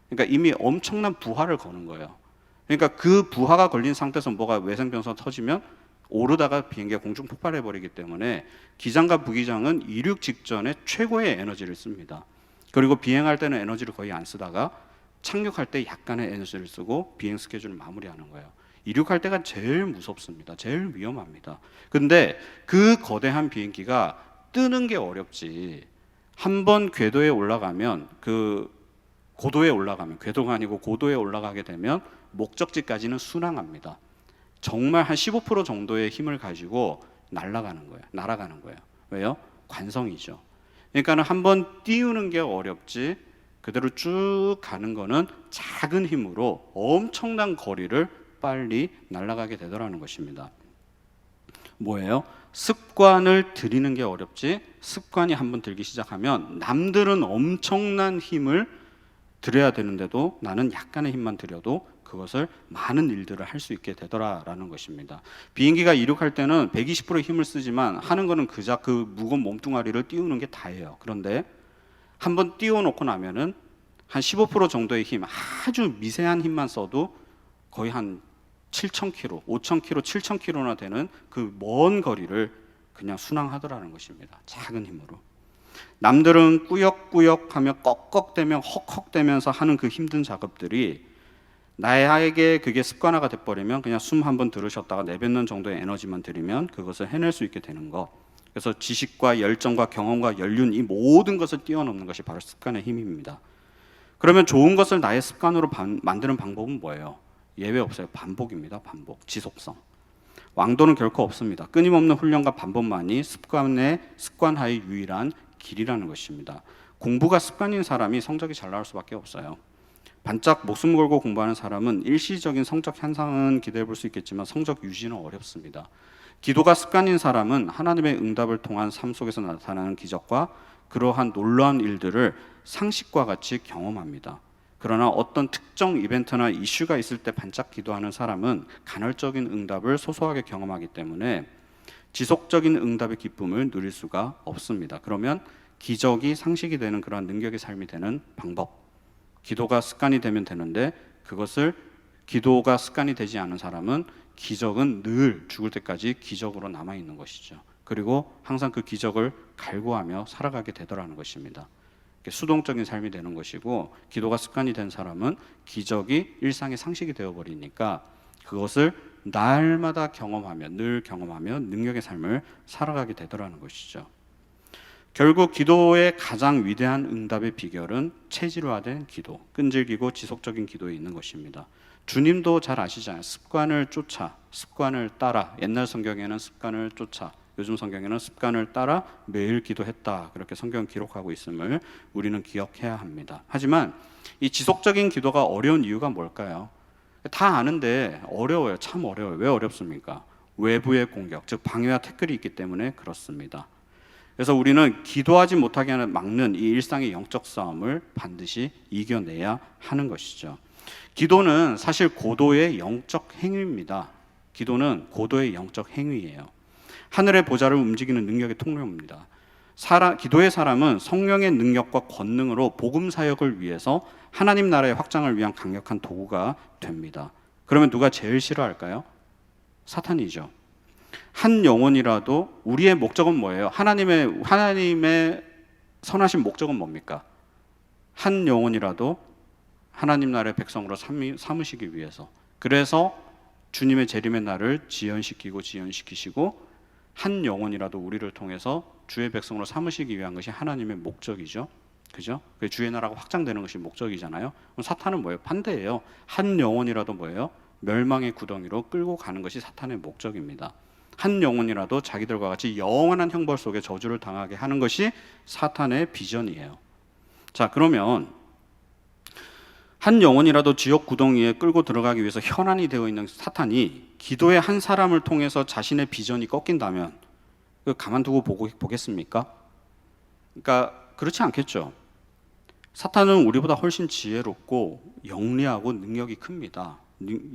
그러니까 이미 엄청난 부하를 거는 거예요. 그러니까 그 부하가 걸린 상태에서 뭐가 외생변수가 터지면 오르다가 비행기가 공중 폭발해 버리기 때문에 기장과 부기장은 이륙 직전에 최고의 에너지를 씁니다. 그리고 비행할 때는 에너지를 거의 안 쓰다가 착륙할 때 약간의 에너지를 쓰고 비행 스케줄을 마무리하는 거예요. 이륙할 때가 제일 무섭습니다. 제일 위험합니다. 근데 그 거대한 비행기가 뜨는 게 어렵지. 한번 궤도에 올라가면 고도에 올라가면, 궤도가 아니고 고도에 올라가게 되면 목적지까지는 순항합니다. 정말 한 15% 정도의 힘을 가지고 날아가는 거예요. 왜요? 관성이죠. 그러니까는 한번 띄우는 게 어렵지, 그대로 쭉 가는 거는 작은 힘으로 엄청난 거리를 빨리 날아가게 되더라는 것입니다. 뭐예요? 습관을 들이는 게 어렵지, 습관이 한번 들기 시작하면 남들은 엄청난 힘을 들여야 되는데도 나는 약간의 힘만 들여도 그것을 많은 일들을 할 수 있게 되더라라는 것입니다. 비행기가 이륙할 때는 120%의 힘을 쓰지만 하는 거는 그저 그 무거운 몸뚱아리를 띄우는 게 다예요. 그런데 한번 띄워놓고 나면은 한 15% 정도의 힘, 아주 미세한 힘만 써도 거의 한 7,000km, 5,000km, 7,000km나 되는 그 먼 거리를 그냥 순항하더라는 것입니다. 작은 힘으로. 남들은 꾸역꾸역하며 꺽꺽대며 헉헉대면서 하는 그 힘든 작업들이 나에게 그게 습관화가 돼버리면 그냥 숨 한번 들으셨다가 내뱉는 정도의 에너지만 들이면 그것을 해낼 수 있게 되는 것. 그래서 지식과 열정과 경험과 연륜, 이 모든 것을 뛰어넘는 것이 바로 습관의 힘입니다. 그러면 좋은 것을 나의 습관으로 만드는 방법은 뭐예요? 예외 없어요. 반복입니다. 반복, 지속성. 왕도는 결코 없습니다. 끊임없는 훈련과 반복만이 습관화의 유일한 길이라는 것입니다. 공부가 습관인 사람이 성적이 잘 나올 수밖에 없어요. 반짝 목숨 걸고 공부하는 사람은 일시적인 성적 향상은 기대해 볼 수 있겠지만 성적 유지는 어렵습니다. 기도가 습관인 사람은 하나님의 응답을 통한 삶 속에서 나타나는 기적과 그러한 놀라운 일들을 상식과 같이 경험합니다. 그러나 어떤 특정 이벤트나 이슈가 있을 때 반짝 기도하는 사람은 간헐적인 응답을 소소하게 경험하기 때문에 지속적인 응답의 기쁨을 누릴 수가 없습니다. 그러면 기적이 상식이 되는 그러한 능력의 삶이 되는 방법, 기도가 습관이 되면 되는데 그것을 기도가 습관이 되지 않은 사람은 기적은 늘 죽을 때까지 기적으로 남아있는 것이죠. 그리고 항상 그 기적을 갈구하며 살아가게 되더라는 것입니다. 수동적인 삶이 되는 것이고 기도가 습관이 된 사람은 기적이 일상의 상식이 되어버리니까 그것을 날마다 경험하며 늘 경험하며 능력의 삶을 살아가게 되더라는 것이죠. 결국 기도의 가장 위대한 응답의 비결은 체질화된 기도, 끈질기고 지속적인 기도에 있는 것입니다. 주님도 잘 아시잖아요. 습관을 쫓아, 습관을 따라. 옛날 성경에는 습관을 쫓아, 요즘 성경에는 습관을 따라 매일 기도했다. 그렇게 성경은 기록하고 있음을 우리는 기억해야 합니다. 하지만 이 지속적인 기도가 어려운 이유가 뭘까요? 다 아는데 어려워요. 참 어려워요. 왜 어렵습니까? 외부의 공격, 즉 방해와 태클이 있기 때문에 그렇습니다. 그래서 우리는 기도하지 못하게 막는 이 일상의 영적 싸움을 반드시 이겨내야 하는 것이죠. 기도는 사실 고도의 영적 행위입니다. 기도는 고도의 영적 행위예요. 하늘의 보좌를 움직이는 능력의 통로입니다. 기도의 사람은 성령의 능력과 권능으로 복음 사역을 위해서 하나님 나라의 확장을 위한 강력한 도구가 됩니다. 그러면 누가 제일 싫어할까요? 사탄이죠. 한 영혼이라도 우리의 목적은 뭐예요? 하나님의 선하신 목적은 뭡니까? 한 영혼이라도 하나님 나라의 백성으로 삼으시기 위해서. 그래서 주님의 재림의 날을 지연시키시고 한 영혼이라도 우리를 통해서 주의 백성으로 삼으시기 위한 것이 하나님의 목적이죠. 그죠? 주의 나라가 확장되는 것이 목적이잖아요. 그럼 사탄은 뭐예요? 반대예요. 한 영혼이라도 뭐예요? 멸망의 구덩이로 끌고 가는 것이 사탄의 목적입니다. 한 영혼이라도 자기들과 같이 영원한 형벌 속에 저주를 당하게 하는 것이 사탄의 비전이에요. 자, 그러면 한 영혼이라도 지옥 구덩이에 끌고 들어가기 위해서 현안이 되어 있는 사탄이 기도의 한 사람을 통해서 자신의 비전이 꺾인다면 가만두고 보겠습니까? 그러니까 그렇지 않겠죠. 사탄은 우리보다 훨씬 지혜롭고 영리하고 능력이 큽니다.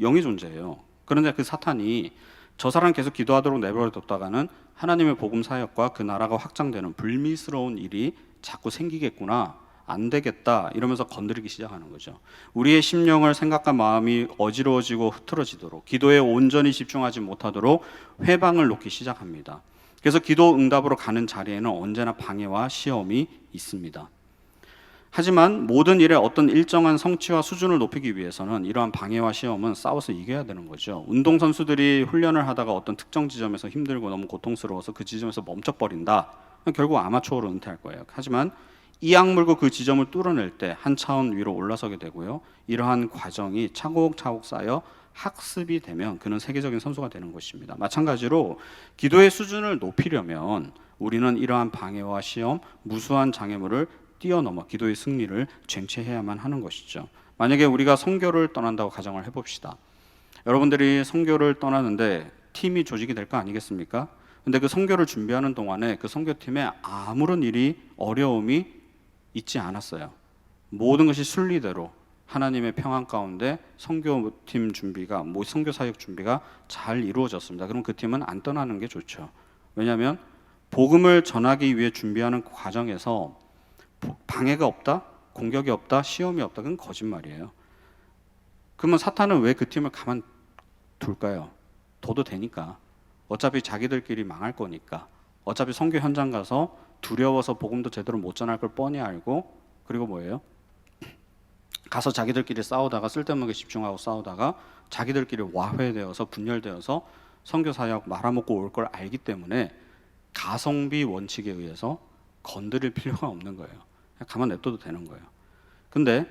영의 존재예요. 그런데 그 사탄이 저 사람 계속 기도하도록 내버려뒀다가는 하나님의 복음 사역과 그 나라가 확장되는 불미스러운 일이 자꾸 생기겠구나 안 되겠다 이러면서 건드리기 시작하는 거죠. 우리의 심령을 생각과 마음이 어지러워지고 흐트러지도록, 기도에 온전히 집중하지 못하도록 회방을 놓기 시작합니다. 그래서 기도 응답으로 가는 자리에는 언제나 방해와 시험이 있습니다. 하지만 모든 일에 어떤 일정한 성취와 수준을 높이기 위해서는 이러한 방해와 시험은 싸워서 이겨야 되는 거죠. 운동선수들이 훈련을 하다가 어떤 특정 지점에서 힘들고 너무 고통스러워서 그 지점에서 멈춰버린다. 결국 아마추어로 은퇴할 거예요. 하지만 이 악물고 그 지점을 뚫어낼 때 한 차원 위로 올라서게 되고요. 이러한 과정이 차곡차곡 쌓여 학습이 되면 그는 세계적인 선수가 되는 것입니다. 마찬가지로 기도의 수준을 높이려면 우리는 이러한 방해와 시험, 무수한 장애물을 뛰어넘어 기도의 승리를 쟁취해야만 하는 것이죠. 만약에 우리가 선교를 떠난다고 가정을 해봅시다. 여러분들이 선교를 떠나는데 팀이 조직이 될 거 아니겠습니까? 근데 그 선교를 준비하는 동안에 그 선교팀에 아무런 일이 어려움이 있지 않았어요. 모든 것이 순리대로 하나님의 평안 가운데 선교팀 준비가, 선교 사역 준비가 잘 이루어졌습니다. 그럼 그 팀은 안 떠나는 게 좋죠. 왜냐하면 복음을 전하기 위해 준비하는 과정에서 방해가 없다, 공격이 없다, 시험이 없다, 그건 거짓말이에요. 그러면 사탄은 왜 그 팀을 가만 둘까요? 둬도 되니까. 어차피 자기들끼리 망할 거니까. 어차피 선교 현장 가서 두려워서 복음도 제대로 못 전할 걸 뻔히 알고, 그리고 뭐예요? 가서 자기들끼리 싸우다가, 쓸데없는 게 집중하고 싸우다가 자기들끼리 와회되어서 분열되어서 선교 사역 말아먹고 올 걸 알기 때문에 가성비 원칙에 의해서 건드릴 필요가 없는 거예요. 그냥 가만 냅둬도 되는 거예요. 근데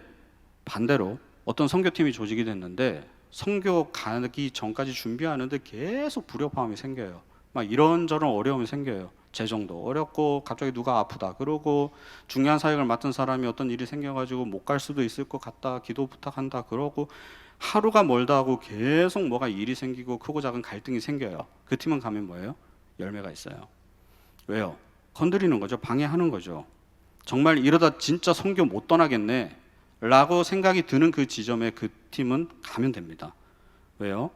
반대로 어떤 선교팀이 조직이 됐는데 선교 가기 전까지 준비하는데 계속 불협화음이 생겨요. 막 이런저런 어려움이 생겨요. 재정도 어렵고 갑자기 누가 아프다 그러고 중요한 사역을 맡은 사람이 어떤 일이 생겨가지고 못 갈 수도 있을 것 같다, 기도 부탁한다 그러고 하루가 멀다 하고 계속 뭐가 일이 생기고 크고 작은 갈등이 생겨요. 그 팀은 가면 뭐예요? 열매가 있어요. 왜요? 건드리는 거죠. 방해하는 거죠. 정말 이러다 진짜 선교 못 떠나겠네 라고 생각이 드는 그 지점에 그 팀은 가면 됩니다. 왜요?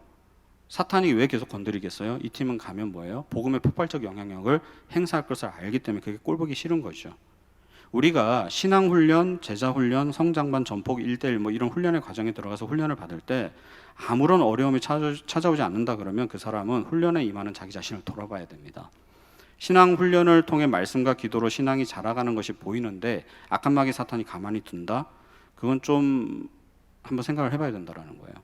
사탄이 왜 계속 건드리겠어요? 이 팀은 가면 뭐예요? 복음의 폭발적 영향력을 행사할 것을 알기 때문에 그게 꼴보기 싫은 거죠. 우리가 신앙훈련, 제자훈련, 성장반, 전폭 1:1 뭐 이런 훈련의 과정에 들어가서 훈련을 받을 때 아무런 어려움이 찾아오지 않는다 그러면 그 사람은 훈련에 임하는 자기 자신을 돌아봐야 됩니다. 신앙 훈련을 통해 말씀과 기도로 신앙이 자라가는 것이 보이는데 악한 사탄이 가만히 둔다? 그건 좀 한번 생각을 해봐야 된다라는 거예요.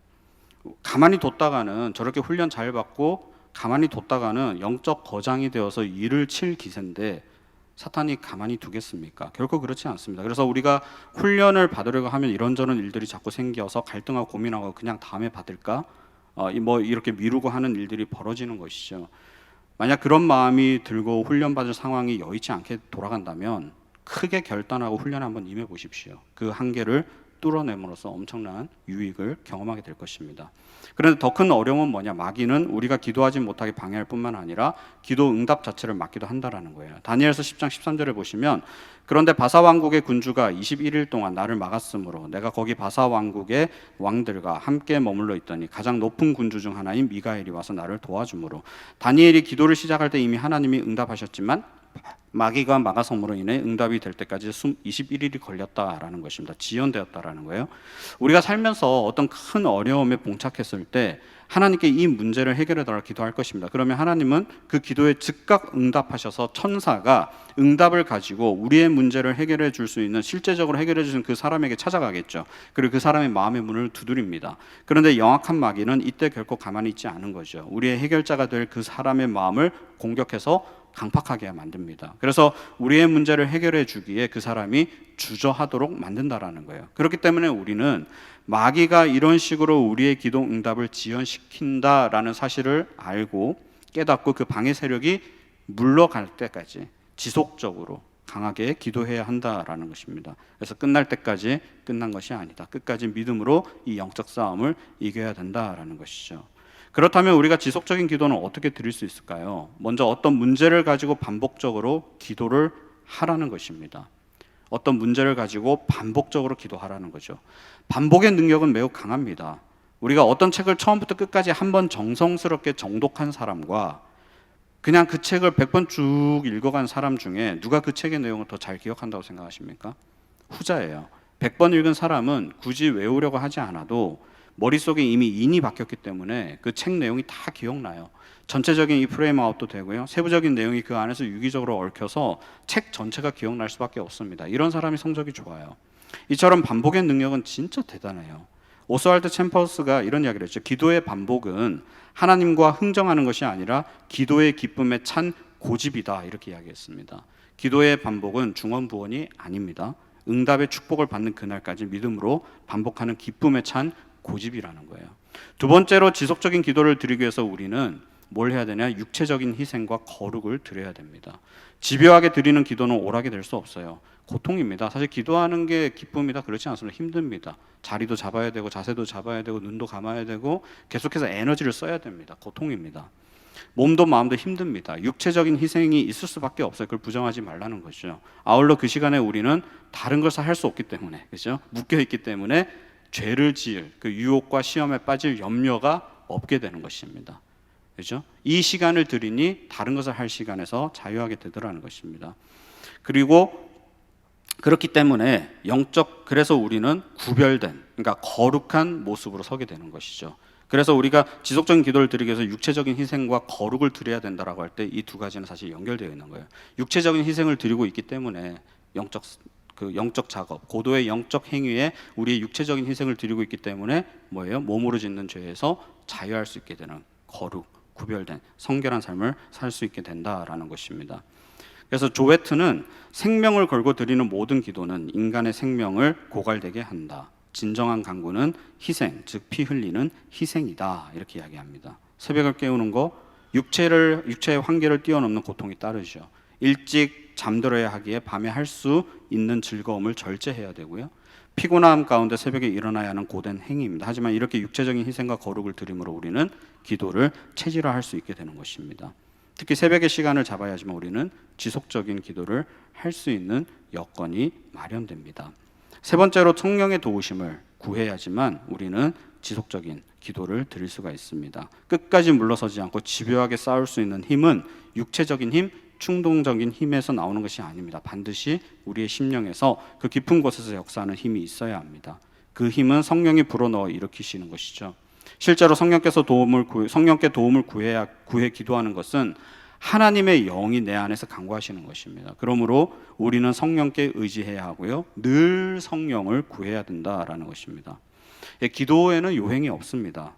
가만히 뒀다가는 저렇게 훈련 잘 받고 가만히 뒀다가는 영적 거장이 되어서 일을 칠 기세인데 사탄이 가만히 두겠습니까? 결코 그렇지 않습니다. 그래서 우리가 훈련을 받으려고 하면 이런저런 일들이 자꾸 생겨서 갈등하고 고민하고 그냥 다음에 받을까? 뭐 이렇게 미루고 하는 일들이 벌어지는 것이죠. 만약 그런 마음이 들고 훈련받을 상황이 여의치 않게 돌아간다면 크게 결단하고 훈련에 한번 임해 보십시오. 그 한계를 뚫어냄으로써 엄청난 유익을 경험하게 될 것입니다. 그런데 더 큰 어려움은 뭐냐? 마귀는 우리가 기도하지 못하게 방해할 뿐만 아니라 기도 응답 자체를 막기도 한다라는 거예요. 다니엘서 10장 13절에 보시면 그런데 바사 왕국의 군주가 21일 동안 나를 막았으므로 내가 거기 바사 왕국의 왕들과 함께 머물러 있더니 가장 높은 군주 중 하나인 미가엘이 와서 나를 도와주므로 다니엘이 기도를 시작할 때 이미 하나님이 응답하셨지만 마귀가 막아섬으로 인해 응답이 될 때까지 21일이 걸렸다라는 것입니다. 지연되었다라는 거예요. 우리가 살면서 어떤 큰 어려움에 봉착했을 때 하나님께 이 문제를 해결해 달라고 기도할 것입니다. 그러면 하나님은 그 기도에 즉각 응답하셔서 천사가 응답을 가지고 우리의 문제를 해결해 줄 수 있는, 실제적으로 해결해 주는 그 사람에게 찾아가겠죠. 그리고 그 사람의 마음의 문을 두드립니다. 그런데 영악한 마귀는 이때 결코 가만히 있지 않은 거죠. 우리의 해결자가 될 그 사람의 마음을 공격해서 강팍하게 만듭니다. 그래서 우리의 문제를 해결해 주기에 그 사람이 주저하도록 만든다라는 거예요. 그렇기 때문에 우리는 마귀가 이런 식으로 우리의 기도 응답을 지연시킨다라는 사실을 알고 깨닫고 그 방해 세력이 물러갈 때까지 지속적으로 강하게 기도해야 한다라는 것입니다. 그래서 끝날 때까지 끝난 것이 아니다. 끝까지 믿음으로 이 영적 싸움을 이겨야 된다라는 것이죠. 그렇다면 우리가 지속적인 기도는 어떻게 드릴 수 있을까요? 먼저 어떤 문제를 가지고 반복적으로 기도를 하라는 것입니다. 어떤 문제를 가지고 반복적으로 기도하라는 거죠. 반복의 능력은 매우 강합니다. 우리가 어떤 책을 처음부터 끝까지 한번 정성스럽게 정독한 사람과 그냥 그 책을 100번 쭉 읽어간 사람 중에 누가 그 책의 내용을 더 잘 기억한다고 생각하십니까? 후자예요. 100번 읽은 사람은 굳이 외우려고 하지 않아도 머릿속에 이미 인이 박혔기 때문에 그 책 내용이 다 기억나요. 전체적인 이 프레임아웃도 되고요. 세부적인 내용이 그 안에서 유기적으로 얽혀서 책 전체가 기억날 수밖에 없습니다. 이런 사람이 성적이 좋아요. 이처럼 반복의 능력은 진짜 대단해요. 오스왈드 챔퍼스가 이런 이야기를 했죠. 기도의 반복은 하나님과 흥정하는 것이 아니라 기도의 기쁨에 찬 고집이다, 이렇게 이야기했습니다. 기도의 반복은 중언부언이 아닙니다. 응답의 축복을 받는 그날까지 믿음으로 반복하는 기쁨에 찬 고집이라는 거예요. 두 번째로 지속적인 기도를 드리기 위해서 우리는 뭘 해야 되냐? 육체적인 희생과 거룩을 드려야 됩니다. 집요하게 드리는 기도는 오락이 될 수 없어요. 고통입니다. 사실 기도하는 게 기쁨이다 그렇지 않습니다. 힘듭니다. 자리도 잡아야 되고 자세도 잡아야 되고 눈도 감아야 되고 계속해서 에너지를 써야 됩니다. 고통입니다. 몸도 마음도 힘듭니다. 육체적인 희생이 있을 수밖에 없어요. 그걸 부정하지 말라는 것이죠. 아울러 그 시간에 우리는 다른 것을 할 수 없기 때문에, 그렇죠? 묶여 있기 때문에 죄를 지을 그 유혹과 시험에 빠질 염려가 없게 되는 것입니다. 그렇죠? 이 시간을 드리니 다른 것을 할 시간에서 자유하게 되더라는 것입니다. 그리고 그렇기 때문에 그래서 우리는 구별된, 그러니까 거룩한 모습으로 서게 되는 것이죠. 그래서 우리가 지속적인 기도를 드리기 위해서 육체적인 희생과 거룩을 드려야 된다라고 할 때 이 두 가지는 사실 연결되어 있는 거예요. 육체적인 희생을 드리고 있기 때문에 영적 작업, 고도의 영적 행위에 우리의 육체적인 희생을 드리고 있기 때문에 뭐예요? 몸으로 짓는 죄에서 자유할 수 있게 되는 거룩, 구별된 성결한 삶을 살 수 있게 된다라는 것입니다. 그래서 조웨트는 생명을 걸고 드리는 모든 기도는 인간의 생명을 고갈되게 한다. 진정한 간구는 희생, 즉 피 흘리는 희생이다, 이렇게 이야기합니다. 새벽을 깨우는 거, 육체의 한계를 뛰어넘는 고통이 따르죠. 일찍 잠들어야 하기에 밤에 할 수 있는 즐거움을 절제해야 되고요. 피곤함 가운데 새벽에 일어나야 하는 고된 행위입니다. 하지만 이렇게 육체적인 희생과 거룩을 드림으로 우리는 기도를 체질화할 수 있게 되는 것입니다. 특히 새벽의 시간을 잡아야지만 우리는 지속적인 기도를 할 수 있는 여건이 마련됩니다. 세 번째로 성령의 도우심을 구해야지만 우리는 지속적인 기도를 드릴 수가 있습니다. 끝까지 물러서지 않고 집요하게 싸울 수 있는 힘은 육체적인 힘, 충동적인 힘에서 나오는 것이 아닙니다. 반드시 우리의 심령에서 그 깊은 곳에서 역사하는 힘이 있어야 합니다. 그 힘은 성령이 불어넣어 일으키시는 것이죠. 실제로 성령께 도움을 구해 기도하는 것은 하나님의 영이 내 안에서 강구하시는 것입니다. 그러므로 우리는 성령께 의지해야 하고요. 늘 성령을 구해야 된다라는 것입니다. 기도에는 요행이 없습니다.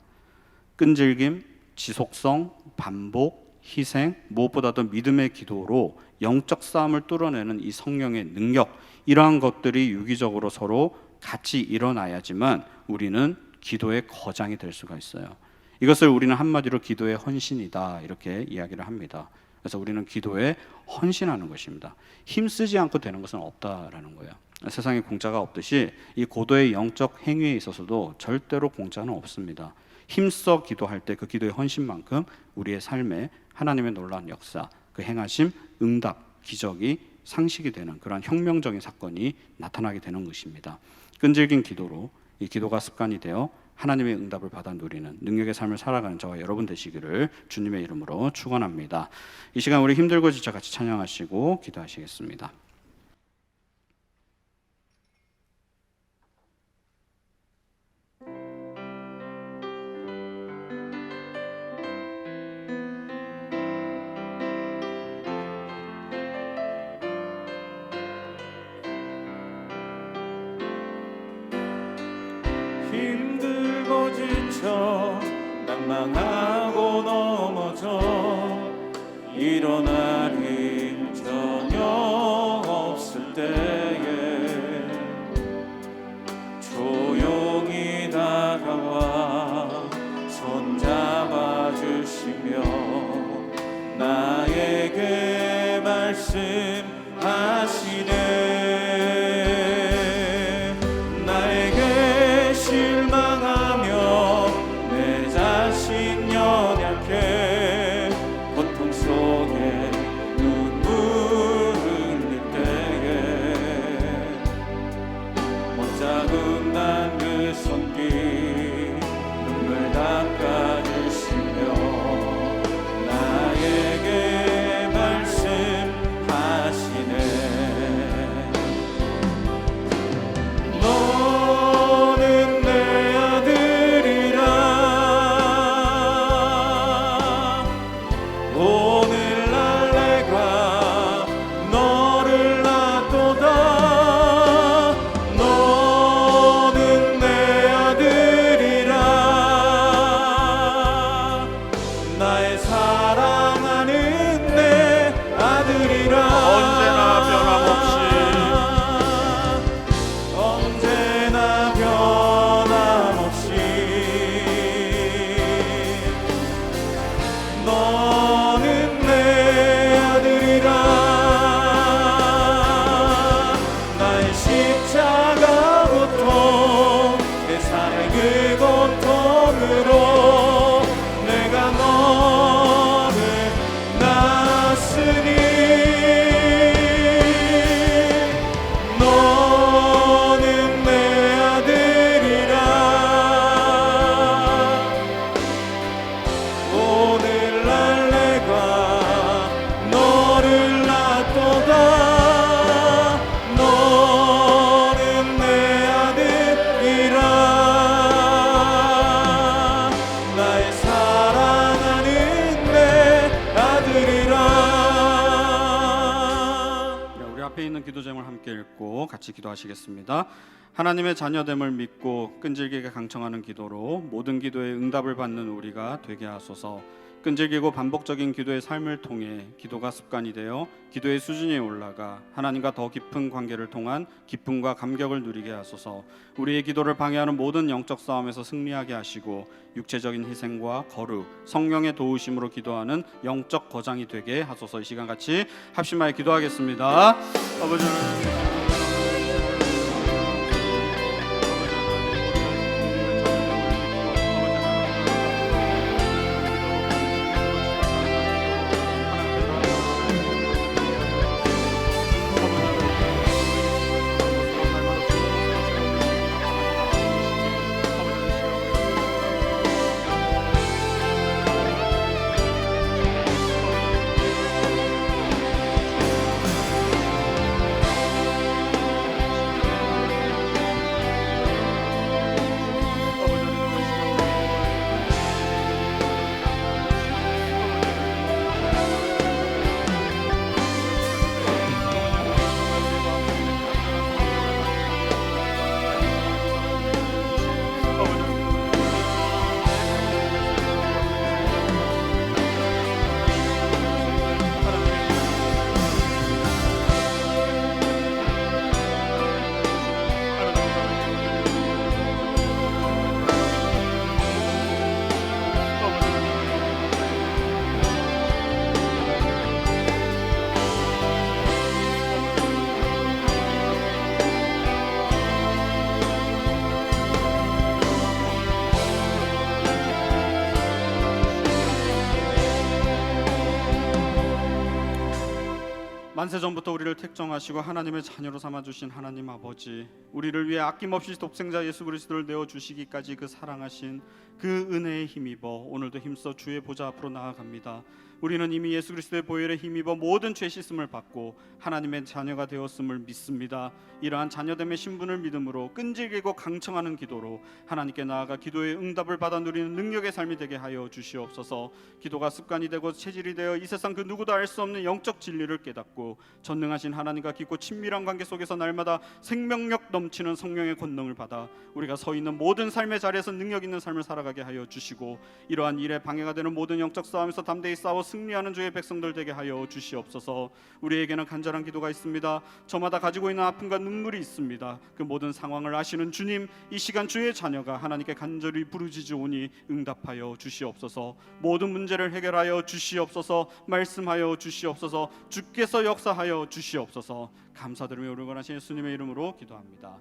끈질김, 지속성, 반복, 희생, 무엇보다도 믿음의 기도로 영적 싸움을 뚫어내는 이 성령의 능력, 이러한 것들이 유기적으로 서로 같이 일어나야지만 우리는 기도의 거장이 될 수가 있어요. 이것을 우리는 한마디로 기도의 헌신이다, 이렇게 이야기를 합니다. 그래서 우리는 기도에 헌신하는 것입니다. 힘쓰지 않고 되는 것은 없다라는 거예요. 세상에 공짜가 없듯이 이 고도의 영적 행위에 있어서도 절대로 공짜는 없습니다. 힘써 기도할 때 그 기도의 헌신만큼 우리의 삶에 하나님의 놀라운 역사, 그 행하심, 응답, 기적이 상식이 되는 그런 혁명적인 사건이 나타나게 되는 것입니다. 끈질긴 기도로 이 기도가 습관이 되어 하나님의 응답을 받아 누리는 능력의 삶을 살아가는 저와 여러분 되시기를 주님의 이름으로 축원합니다. 이 시간 우리 힘들고 지쳐 같이 찬양하시고 기도하시겠습니다. 힘들고 지쳐 낭망하고 넘어져 일어날 힘 전혀 없을 때에 조용히 다가와 손잡아 주시며 나에게 말씀하시네. 나에게 말씀하시네. 앞에 있는 기도 제목을 함께 읽고 같이 기도하시겠습니다. 하나님의 자녀됨을 믿고 끈질기게 강청하는 기도로 모든 기도에 응답을 받는 우리가 되게 하소서. 끈질기고 반복적인 기도의 삶을 통해 기도가 습관이 되어 기도의 수준이 올라가 하나님과 더 깊은 관계를 통한 기쁨과 감격을 누리게 하소서. 우리의 기도를 방해하는 모든 영적 싸움에서 승리하게 하시고 육체적인 희생과 거룩, 성령의 도우심으로 기도하는 영적 거장이 되게 하소서. 이 시간 같이 합심하여 기도하겠습니다. 아버지 만세전부터 우리를 택정하시고 하나님의 자녀로 삼아주신 하나님 아버지, 우리를 위해 아낌없이 독생자 예수 그리스도를 내어주시기까지 그 사랑하신 그 은혜에 힘입어 오늘도 힘써 주의 보좌 앞으로 나아갑니다. 우리는 이미 예수 그리스도의 보혈에 힘입어 모든 죄 씻음을 받고 하나님의 자녀가 되었음을 믿습니다. 이러한 자녀됨의 신분을 믿음으로 끈질기고 강청하는 기도로 하나님께 나아가 기도의 응답을 받아 누리는 능력의 삶이 되게 하여 주시옵소서. 기도가 습관이 되고 체질이 되어 이 세상 그 누구도 알 수 없는 영적 진리를 깨닫고 전능하신 하나님과 깊고 친밀한 관계 속에서 날마다 생명력 넘치는 성령의 권능을 받아 우리가 서 있는 모든 삶의 자리에서 능력 있는 삶을 살아가게 하여 주시고, 이러한 일에 방해가 되는 모든 영적 싸움에서 담대히 싸워 승리하는 주의 백성들 되게 하여 주시옵소서. 우리에게는 간절한 기도가 있습니다. 저마다 가지고 있는 아픔과 눈물이 있습니다. 그 모든 상황을 아시는 주님, 이 시간 주의 자녀가 하나님께 간절히 부르짖으오니 응답하여 주시옵소서. 모든 문제를 해결하여 주시옵소서. 말씀하여 주시옵소서. 주께서 역사하여 주시옵소서. 감사드리며 우리 원하신 예수님의 이름으로 기도합니다.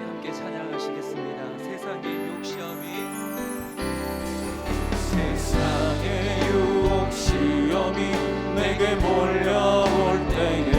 함께 찬양하시겠습니다. 세상의 유혹 시험이 내게 몰려올 때에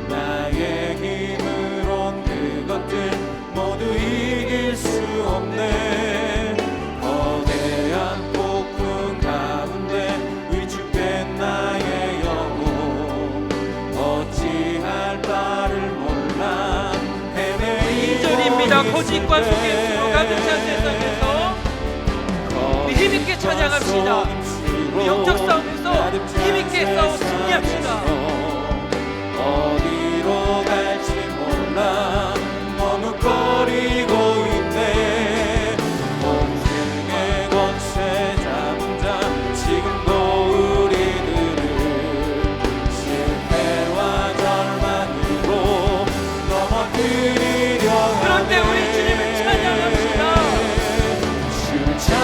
나의 힘으론 그것들 모두 이길 수 없네. 거대한 폭풍 가운데 위축된 나의 영혼 어찌할 바를 몰라 헤매이고 2절입니다. 거짓과 속의 수로 가득 찬 세상에서 우리 힘있게 찬양합시다. 우리 영적 싸움에서 힘있게 싸워 승리합시다. 어디로 갈지 몰라 머뭇거리고 있네. 공중의 권세 잡은 자 지금도 우리들을 실패와 절망으로 넘어뜨리려 하네. 그럴 때 우리 주님을 찬양합시다. 주 찬양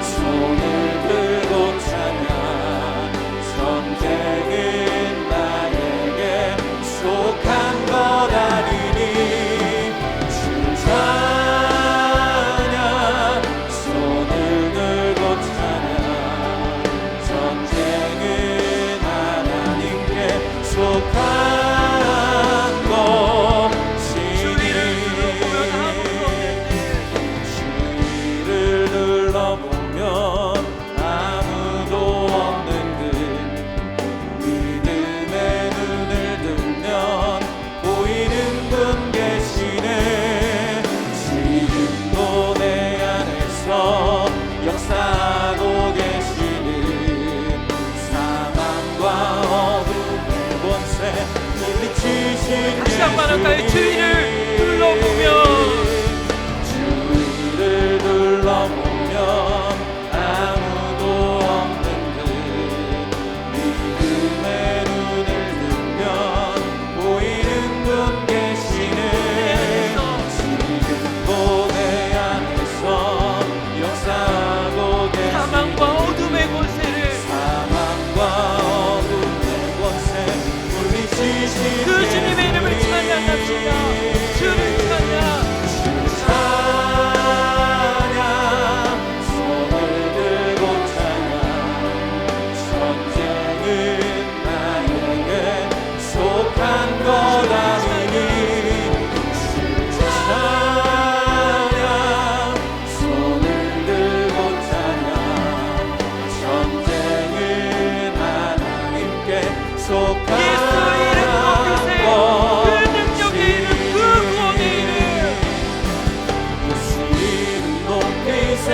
손을 들고 찬양 바닷가의 주위를 둘러보며 주위를 둘러보면 아무도 없는 듯 믿음의 눈을 들면 보이는 분 계시네. 지금도 내 안에서 역사하고 계시네. 사망과 어둠의 권세를 사망과 어둠의 권세 물리치시네. 그 주님의 이름을 찬양합시다. 주를 찬양. 찬양 손을 들고 찬양 전쟁은 나에게 속한 것 아니니 찬양 손을 들고 찬양 전쟁은 하나님께 속한 예수 이름 높이세요. 그 능력의 이름, 그 구원의 이름. 예수 이름 높이세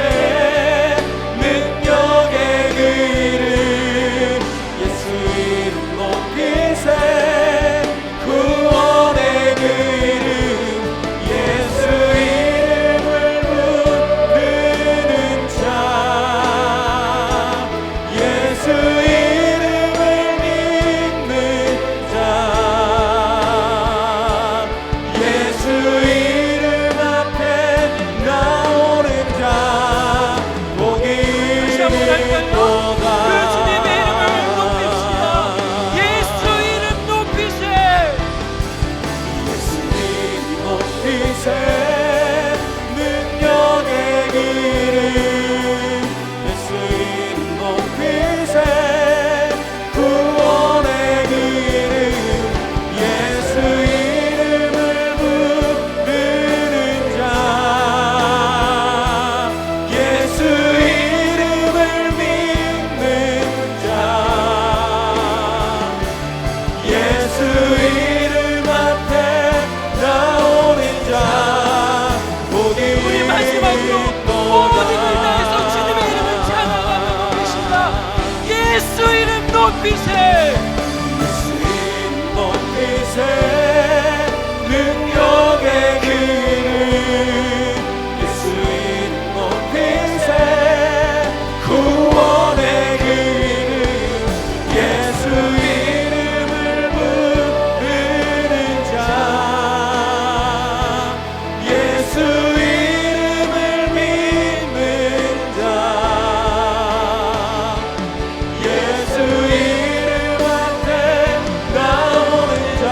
능력의 그 이름 예수 이름 높이세 구원의 그 이름 예수 이름을 부르는 자 예수 이름을 믿는 자 예수 이름 앞에 나오는 자 복이 다시 한번 할까요? 그 주님의 이름을 높입시다. 예수 이름 높이세. 예수 이름 높이세 능력의 그 이름 예수 이름 높이세 구원의 그 이름 예수 이름을 부르는 자 예수 이름을 믿는 자 예수 이름 앞에 나오는 자 복이 우리 마지막으로 모든 길다에서 주님의 이름을 찬양하며 높이시다. 예수 이름 높이세. 예수 이름 높이세 능력의 그 이름 예수 이름 높이세 구원의 그 이름 예수 이름을 부르는 자 예수 이름을 믿는 자 예수 이름 앞에 나오는 자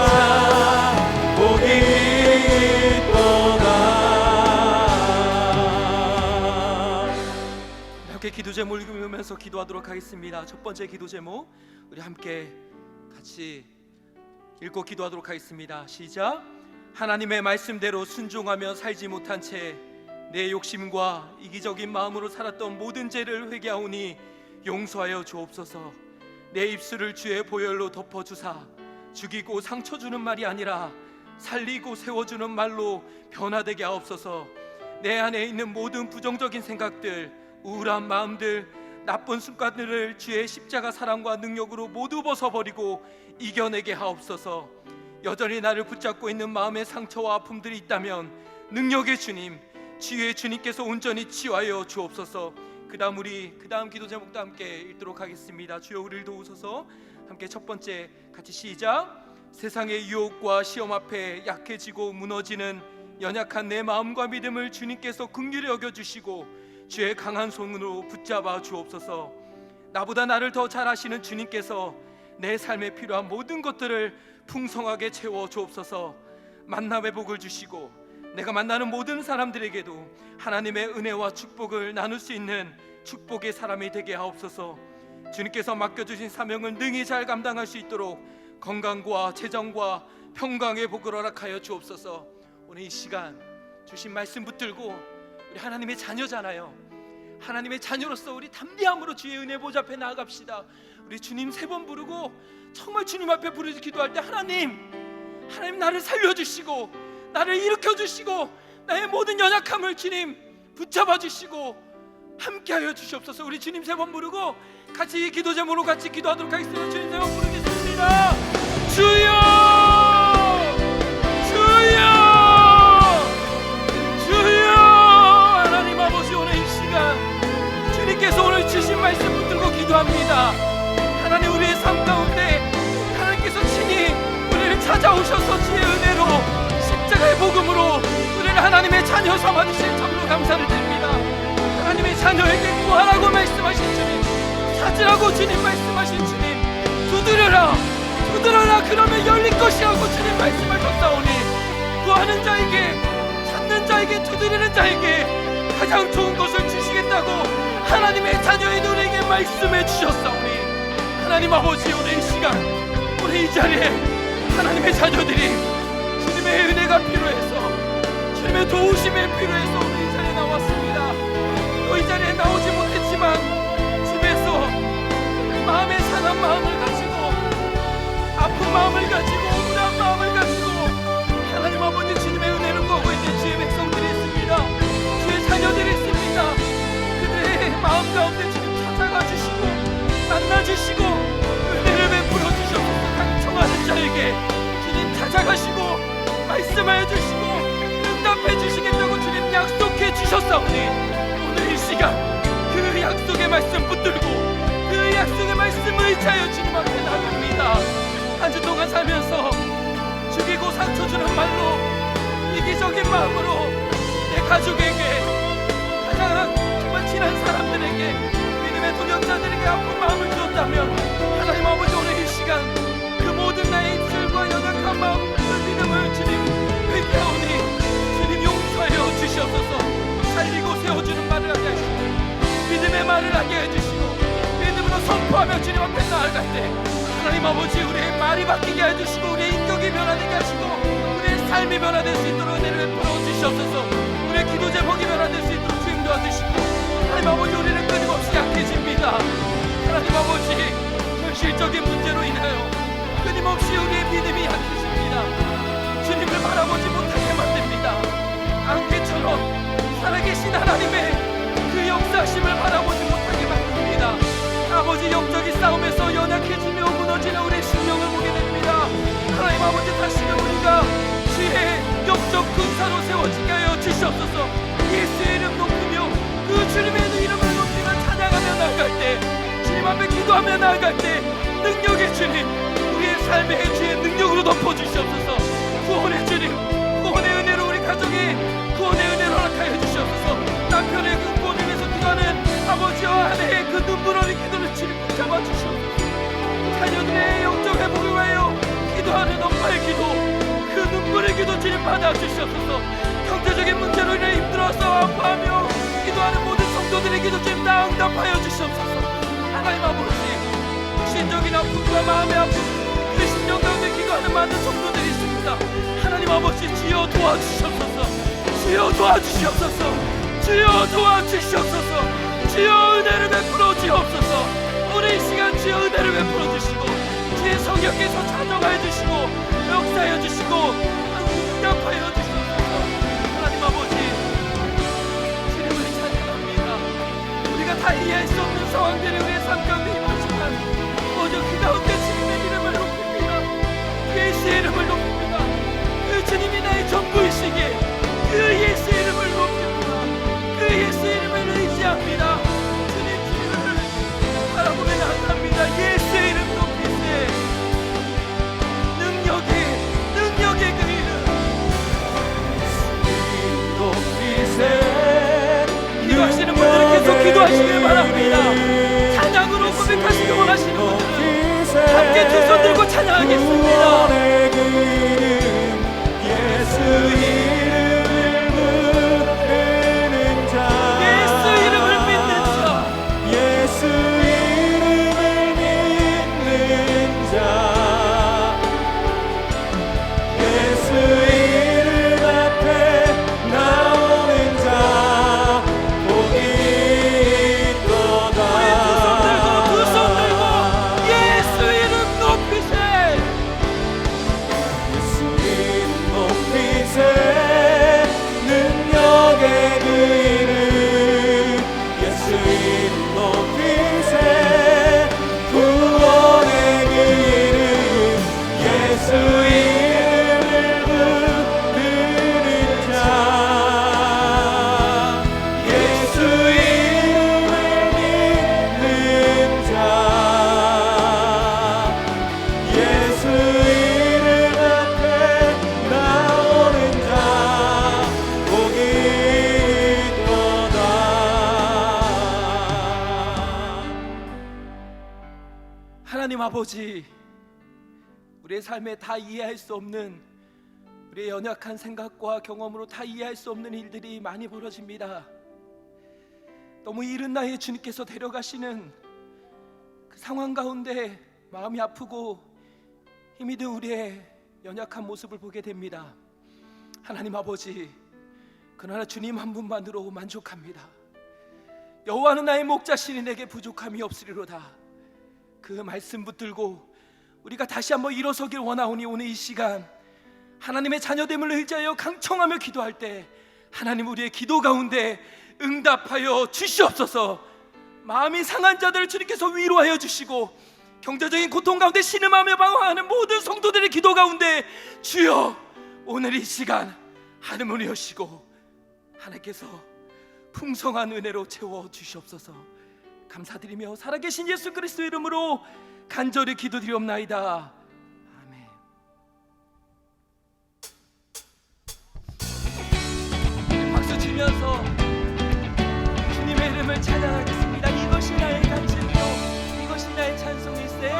복이 있도다. 함께 기도 제목 읽으면서 기도하도록 하겠습니다. 첫 번째 기도 제목 우리 함께 같이 읽고 기도하도록 하겠습니다. 시작. 하나님의 말씀대로 순종하며 살지 못한 채 내 욕심과 이기적인 마음으로 살았던 모든 죄를 회개하오니 용서하여 주옵소서. 내 입술을 주의 보혈로 덮어주사 죽이고 상처 주는 말이 아니라 살리고 세워주는 말로 변화되게 하옵소서. 내 안에 있는 모든 부정적인 생각들, 우울한 마음들, 나쁜 습관들을 주의 십자가 사랑과 능력으로 모두 벗어버리고 이겨내게 하옵소서. 여전히 나를 붙잡고 있는 마음의 상처와 아픔들이 있다면 능력의 주님, 치유의 주님께서 온전히 치유하여 주옵소서. 그 다음 기도 제목도 함께 읽도록 하겠습니다. 주여 우리를 도우소서. 함께 첫 번째 같이 시작. 세상의 유혹과 시험 앞에 약해지고 무너지는 연약한 내 마음과 믿음을 주님께서 긍휼히 여겨주시고 주의 강한 손으로 붙잡아 주옵소서. 나보다 나를 더 잘 아시는 주님께서 내 삶에 필요한 모든 것들을 풍성하게 채워 주옵소서. 만남의 복을 주시고 내가 만나는 모든 사람들에게도 하나님의 은혜와 축복을 나눌 수 있는 축복의 사람이 되게 하옵소서. 주님께서 맡겨주신 사명을 능히 잘 감당할 수 있도록 건강과 재정과 평강의 복을 허락하여 주옵소서. 오늘 이 시간 주신 말씀 붙들고 우리 하나님의 자녀잖아요. 하나님의 자녀로서 우리 담대함으로 주의 은혜 보좌 앞에 나아갑시다. 우리 주님 3번 부르고 정말 주님 앞에 부르짖 기도할 때 하나님 나를 살려주시고 나를 일으켜주시고 나의 모든 연약함을 주님 붙잡아 주시고 함께하여 주시옵소서. 우리 주님 3번 부르고 같이 이 기도 제목으로 같이 기도하도록 하겠습니다. 주님 3번 부르겠습니다. 주여 하나님의 자녀 삼아주신 참으로 감사를 드립니다. 하나님의 자녀에게 구하라고 말씀하신 주님, 찾으라고 주님 말씀하신 주님, 두드려라 두드려라 그러면 열릴 것이라고 주님 말씀하셨사오니, 구하는 자에게, 찾는 자에게, 두드리는 자에게 가장 좋은 것을 주시겠다고 하나님의 자녀의 눈에게 말씀해 주셨사오니, 하나님 아버지, 오늘 이 시간, 오늘 이 자리에 하나님의 자녀들이 주님의 은혜가 필요해서, 주님의 도우심이 필요해서 오늘 이 자리에 나왔습니다. 또 이 자리에 나오지 못했지만 집에서 마음에 상한 마음을 가지고, 아픈 마음을 가지고, 우울한 마음을 가지고 하나님 아버지 주님의 은혜를 구하고 있는 주의 백성들이 있습니다. 주의 자녀들이 있습니다. 그들의 마음 가운데 주님 찾아가 주시고 만나 주시고 은혜를 베풀어 주셔서 강청하는 자에게 주님 찾아가시고 말씀하여 주시고 응답해 주시겠다고 주님 약속해 주셨사오니, 오늘 이 시간 그 약속의 말씀 붙들고 그 약속의 말씀을 의지하여 주님 앞에 나갑니다. 한 주 동안 살면서 죽이고 상처 주는 말로, 이기적인 마음으로 내 가족에게, 가장 정말 친한 사람들에게, 믿음의 동역자들에게 아픈 마음을 주었다면, 하나님 아버지 오늘 이 시간 그 모든 나의 입술과 연약한 마음, 그 믿음을 주님 회개하오니 주님 용서하여 주시옵소서. 살리고 세워주는 말을 하게 하시고 믿음의 말을 하게 해주시고 믿음으로 선포하며 주님 앞에 나아갈 때 하나님 아버지 우리의 말이 바뀌게 해주시고 우리의 인격이 변화되게 하시고 우리의 삶이 변화될 수 있도록 은혜를 베풀어 주시옵소서. 우리의 기도 제목이 변화될 수 있도록 주님 도와주시고, 하나님 아버지 우리는 끊임없이 약해집니다. 하나님 아버지 현실적인 문제로 인하여 끊임없이 우리의 믿음이 약해집니다. 주님을 바라보지 못하게 만듭니다. 안개처럼 살아계신 하나님의 그 역사심을 바라보지 못하게 만듭니다. 아버지 영적인 싸움에서 연약해지며 무너지는 우리의 심령을 보게 됩니다. 하나님 아버지 다시금 우리가 주의 영적 군사로 세워지게 하여 주시옵소서. 예수의 이름 높이며 그 주님의 이름을 높이며 찬양하며 나아갈 때, 주님 앞에 기도하며 나아갈 때 능력의 주님, 우리의 삶의 주의 능력으로 덮어주시옵소서. 구원의 주님, 구원의 은혜로 우리 가정에 구원의 은혜로 허락하여 주시옵소서. 남편의 그 구원을 위해서 기도하는 아버지와 아내의 그 눈물 어린 기도를 주님 붙잡아 주시옵소서. 자녀들의 영적 회복을 위하여 기도하는 엄마의 기도, 그 눈물의 기도 주님 받아 주시옵소서. 경제적인 문제로 인해 힘들어서 아파하며 기도하는 모든 성도들의 기도 주님 다 응답하여 주시옵소서. 하나님 아버지, 신적인 아픔과 마음의 아픔, 그 심령 가운데 기도하는 많은 성도들이 있습니다. 하나님 아버지 주여 도와주시옵소서. 주여 도와주시옵소서. 주여 도와주시옵소서. 주여 은혜를 베풀어 주옵소서. 오늘 이 시간 주여 은혜를 베풀어 주시고 주의 성령께서 찾아가해 주시고 역사해 주시고 응답하여 주시옵소서. 하나님 아버지 주님을 찬양합니다. 우리가 다 이해할 수 없는 상황들이 우리의 삶 가운데 임하지만 오직 그 가운데 주님의 이름을 높입니다. 예수의 이름을 높입니다. 그 주님이 나의 전부이시기에 그 예수의 이름을 높입니다. 그 예수의 이름을 의지합니다. 주님을 바라보며 나아갑니다. 예수의 이름 높이세. 능력의 그 이름 높이세. 기도하시는 분들은 계속 기도하시길 바랍니다. 찬양으로 고백하시기 원하시는 분들은 함께 두 손 들고 찬양하겠습니다. 예수 이름을 부르는 자, 예수 이름을 믿는 자, 예수 이름을 믿는 자, 예수 이름 앞에 나오는 자 복이 있도다. 두 손 들고 예수 이름 높이세. 아버지, 우리의 삶에 다 이해할 수 없는, 우리의 연약한 생각과 경험으로 다 이해할 수 없는 일들이 많이 벌어집니다. 너무 이른 나이에 주님께서 데려가시는 그 상황 가운데 마음이 아프고 힘이 든 우리의 연약한 모습을 보게 됩니다. 하나님 아버지, 그러나 주님 한 분만으로 만족합니다. 여호와는 나의 목자시니 내게 부족함이 없으리로다. 그 말씀 붙들고 우리가 다시 한번 일어서길 원하오니, 오늘 이 시간 하나님의 자녀됨을 의지하여 강청하며 기도할 때 하나님 우리의 기도 가운데 응답하여 주시옵소서. 마음이 상한 자들을 주님께서 위로하여 주시고, 경제적인 고통 가운데 신음하며 방황하는 모든 성도들의 기도 가운데 주여, 오늘 이 시간 하늘문을 여시고 하나님께서 풍성한 은혜로 채워 주시옵소서. 감사드리며 살아계신 예수 그리스도의 이름으로 간절히 기도드리옵나이다. 아멘. 박수 치면서 주님의 이름을 찬양하겠습니다. 이것이 나의 간증이요, 이것이 나의 찬송일세.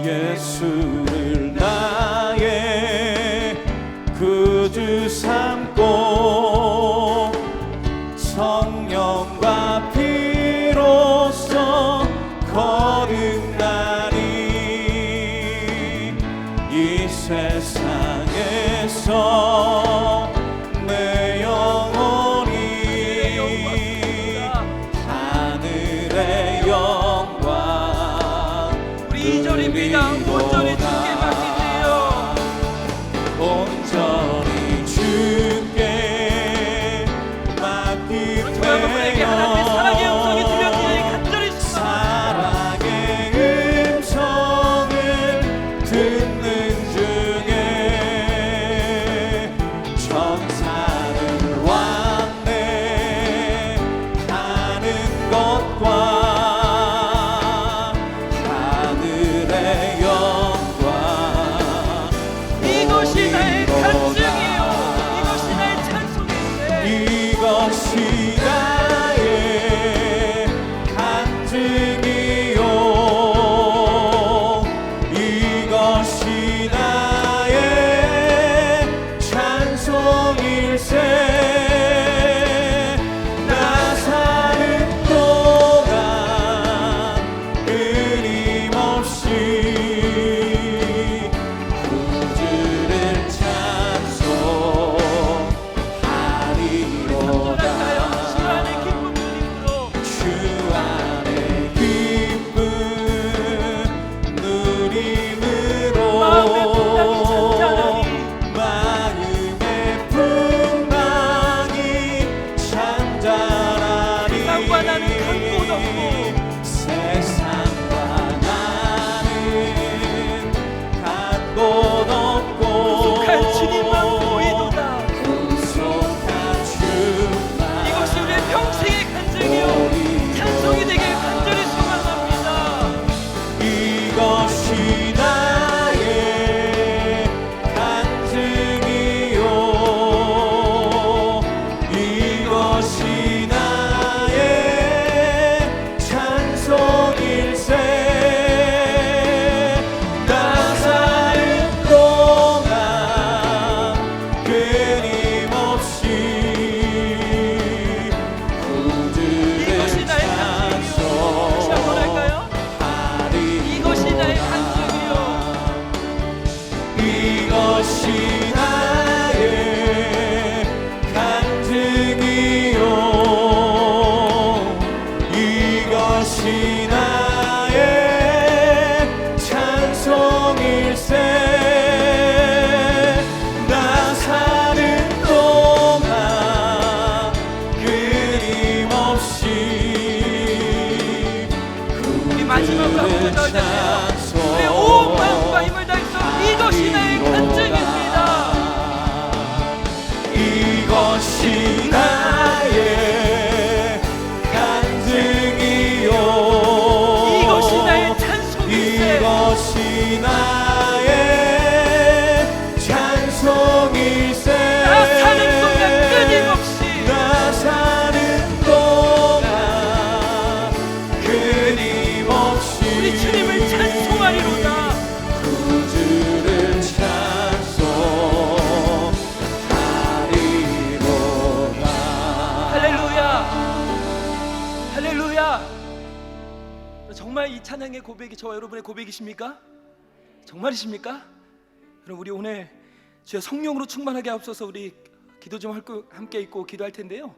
예수를 나의 구주 삼고 성령과 피로써 거듭나니 이 세상에서 내 영혼이 하늘의 영광. 우리 2절입니다. 온전히 주께 맡기세요. 온전히 주께 여러분에게 하나님의 사랑의 음성이 들려지니 간절히 사랑의 음성을 듣는 중에 천사를 왕래하는 것과 하늘의 영광. 이것이 나의 간증이요, 이것이 나의 찬송인데. 이것이 나의 간증이요, 이것이 나의 찬송일세. 나 사는 동안 끊임없이 구주를 찬송하리로다. 주 안에 기쁨 누림으로 주 안에 기쁨 누림으로 마음의 풍랑이 잔잔하니, 마음의 풍랑이 잔잔하니 세상과 나는 간 곳 없고, 세상과 나는 간 곳 없고 구속한 주님만 보이도다. 구속한 주만 이것이 우리의 평생의 간증이요, 찬송이 되길 간절히 소망합니다. 이것이 나 찬양의 고백이 저와 여러분의 고백이십니까? 정말이십니까? 여러분, 우리 오늘 주의 성령으로 충만하게 앞서서 우리 기도 좀 함께 있고 기도할 텐데요,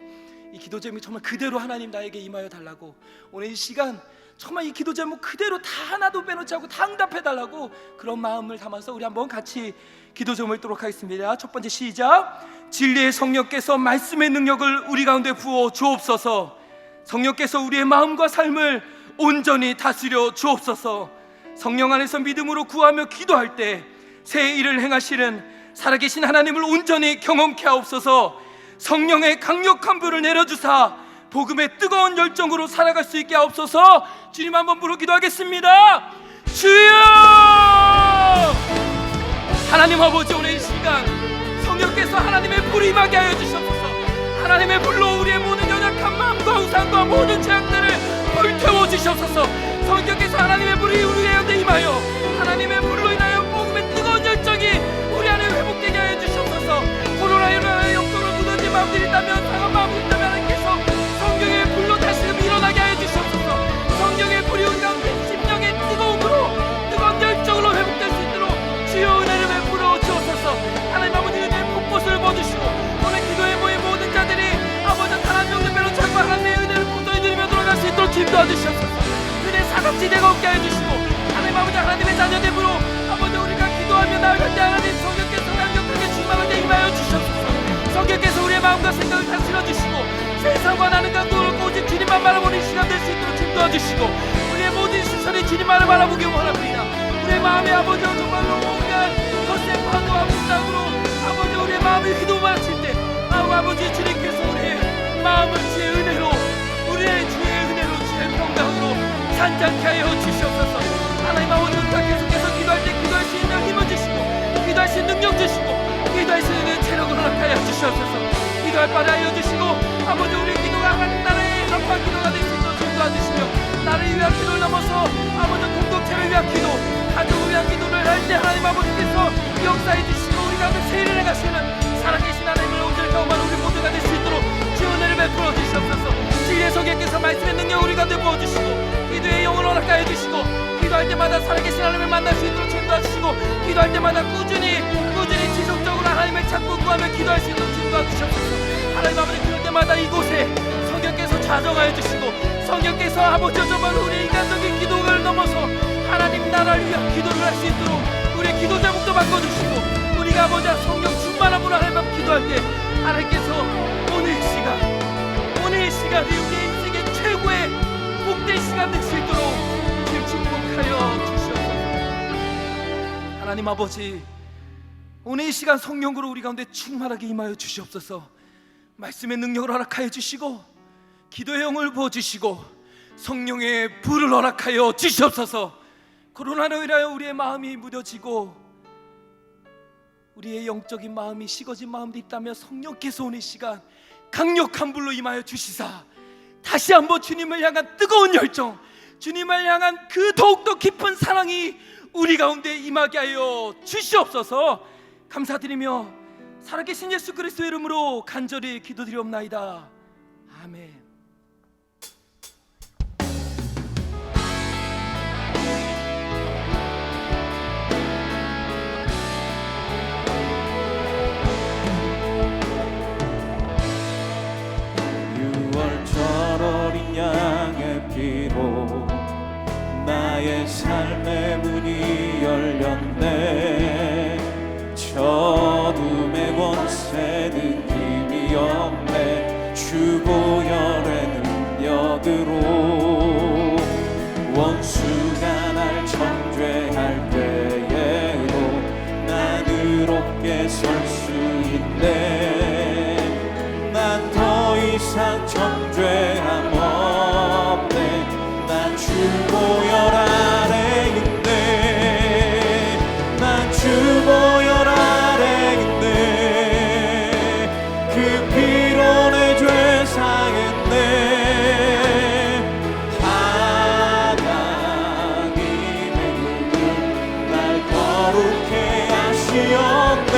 이 기도 제목이 정말 그대로 하나님 나에게 임하여 달라고, 오늘 이 시간 정말 이 기도 제목 그대로 다 하나도 빼놓지 않고 다 응답해 달라고 그런 마음을 담아서 우리 한번 같이 기도 제목을 읽도록 하겠습니다. 첫 번째 시작. 진리의 성령께서 말씀의 능력을 우리 가운데 부어 주옵소서. 성령께서 우리의 마음과 삶을 온전히 다스려 주옵소서. 성령 안에서 믿음으로 구하며 기도할 때 새 일을 행하시는 살아계신 하나님을 온전히 경험케 하옵소서. 성령의 강력한 불을 내려주사 복음의 뜨거운 열정으로 살아갈 수 있게 하옵소서. 주님 한번 부르 기도하겠습니다. 주여! 하나님 아버지, 오늘 이 시간 성령께서 하나님의 불이 임하게 하여 주시옵소서. 하나님의 불로 우리의 모든 연약한 마음과 우상과 모든 죄악들을 불태워 주시옵소서. 성령께서 하나님의 불이 우리 가운데 임하여 하나님의 불로 인하여 복음의 뜨거운 열정이 우리 안에 회복되게 하여 주시옵소서. 코로나로 인하여 영적으로 무너진 마음들이 있다면, 상한 마음이 있다면 하나님께서 성령의 불로 다시금 일어나게 하여 주시옵소서. 성령의 불이 우리 가운데 심령의 뜨거운 열정으로 회복될 수 있도록 주여 은혜를 베풀어 주옵소서. 하나님 아버지, 은혜의 폭포수를 부어주시고 오늘 기도에 모인 모든 자들이 아버지 하나님 영들 배로 찾고 하나님의 은혜를 분도히 누리며 돌아갈 수 있도록 기도해 주시옵소서. 은혜 사각지대가 없게 하여 주시고 하나님 아버지, 하나님의 자녀됨으로 아버지 우리가 기도하며 나아갈 때 하나님 성령께서 강력하게 충만하게 임하여 주시옵소서. 성령께서 우리의 마음과 생각을 다스려 주시고 세상과 나는 강도를 오직 주님만 바라보는 시간 될 수 있도록 좀 도와주시고 우리의 모든 시선이 주님만을 바라보기 원합니다. 우리의 마음에 아버지 정말로 온갖 것의 파도와 불상으로 아버지 우리의 마음이 휘도마칠 때 아버지 주님께서 우리의 마음을 주의 은혜로, 우리의 주의 은혜로, 주의 평강으로 산장케 하여 주시옵소서. 하나님 아버지, 우리가 계속해서 기도할 때 기도할 수 있는 힘을 주시고 기도할 수 있는 능력 주시고 기도할 수 있는 체력을 허락하여 주시옵소서. 기도할 바를 알려 주시고 아버지, 우리 기도가 하나님 나라의 합한 기도가 될 수 있도록 도와주시며 나를 위한 기도를 넘어서 아버지 공동체를 위한 기도, 가족을 위한 기도를 할 때 하나님 아버지께서 역사해 주시고 우리 가운데 세일을 행하시는 살아계신 하나님을 온전히 경험하는 우리 모두가 될 수 있도록 주의 은혜를 베풀어 주시옵소서. 진리의 성령께서 말씀의 능력 우리 가운데 부어주시고 기도의 영을 허락하여 주시고 기도할 때마다 살아계신 하나님을 만날 수 있도록 인도하시고 기도할 때마다 꾸준히 지속적으로 하나님을 찾고 구하며 기도할 수 있도록 인도하시옵소서. 하나님 아버지, 그럴 때마다 이곳에 성령께서 좌정하여 주시고 성령께서 아버지 정말 우리 인간적인 기도를 넘어서 하나님 나라를 위한 기도를 할 수 있도록 우리의 기도 제목도 바꿔주시고 우리가 아버지 성령 충만함으로 하나님 앞 기도할 때 하나님께서 오늘 이 시간이 우리의 인생의 최고의 복된 시간 될 수 있도록 주님 축복하여 주시옵소서. 하나님 아버지, 오늘 이 시간 성령으로 우리 가운데 충만하게 임하여 주시옵소서. 말씀의 능력을 허락하여 주시고 기도의 영을 부어주시고 성령의 불을 허락하여 주시옵소서. 코로나로 인하여 우리의 마음이 무뎌지고 우리의 영적인 마음이 식어진 마음도 있다면 성령께서 오늘 이 시간 강력한 불로 임하여 주시사 다시 한번 주님을 향한 뜨거운 열정, 주님을 향한 그 더욱더 깊은 사랑이 우리 가운데 임하게 하여 주시옵소서. 감사드리며 살아계신 예수 그리스도의 이름으로 간절히 기도드리옵나이다. 아멘. 어린 양의 피로 나의 삶의 문이 열렸네. 저둠의 권세는 힘이 없네. 주보혈의 능력으로 원수가 날 정죄할 때에도 난 의롭게 설 수 있네. 난 더 이상 정죄함 없네. 난 주보혈 아래 있네. 난 주보혈 아래 있네. 그 피로 내 죄 사했네. 하나님의 눈은 날 거룩해 하시었네.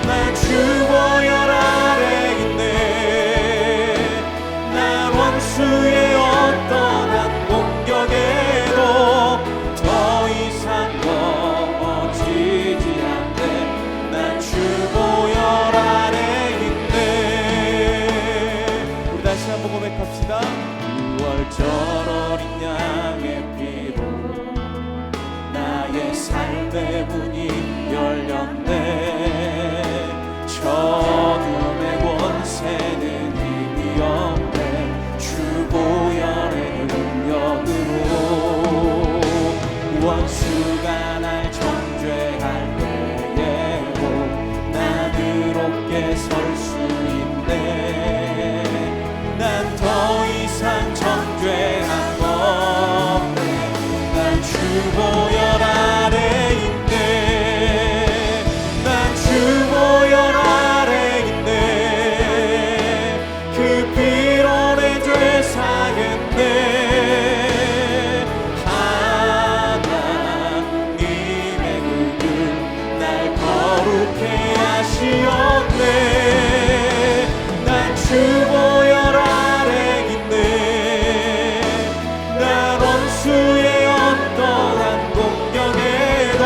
난 주보혈 원수의 어떠한 공격에 이상 넘어지지 않네. 난 주 보혈 아래 있네. 우리 다시 한번 고백합시다. 6월절 어린 양의 피로 나의 삶의 문이 열렸네. 어둠의 권세는 힘이 없네. 주 보혈의 능력으로 원수가 날 정죄할 때에도 난 의롭게 설 수 있네. 난 더 이상 정죄한 거 없네. 난 주 보혈 아래 있네. 난 주 보혈 아래 있네. 그 피로 내 죄 사했네. 하나님의 눈은 날 거룩해 하시었네. 난 주 보혈 아래 있네. 난 원수의 어떠한 공격에도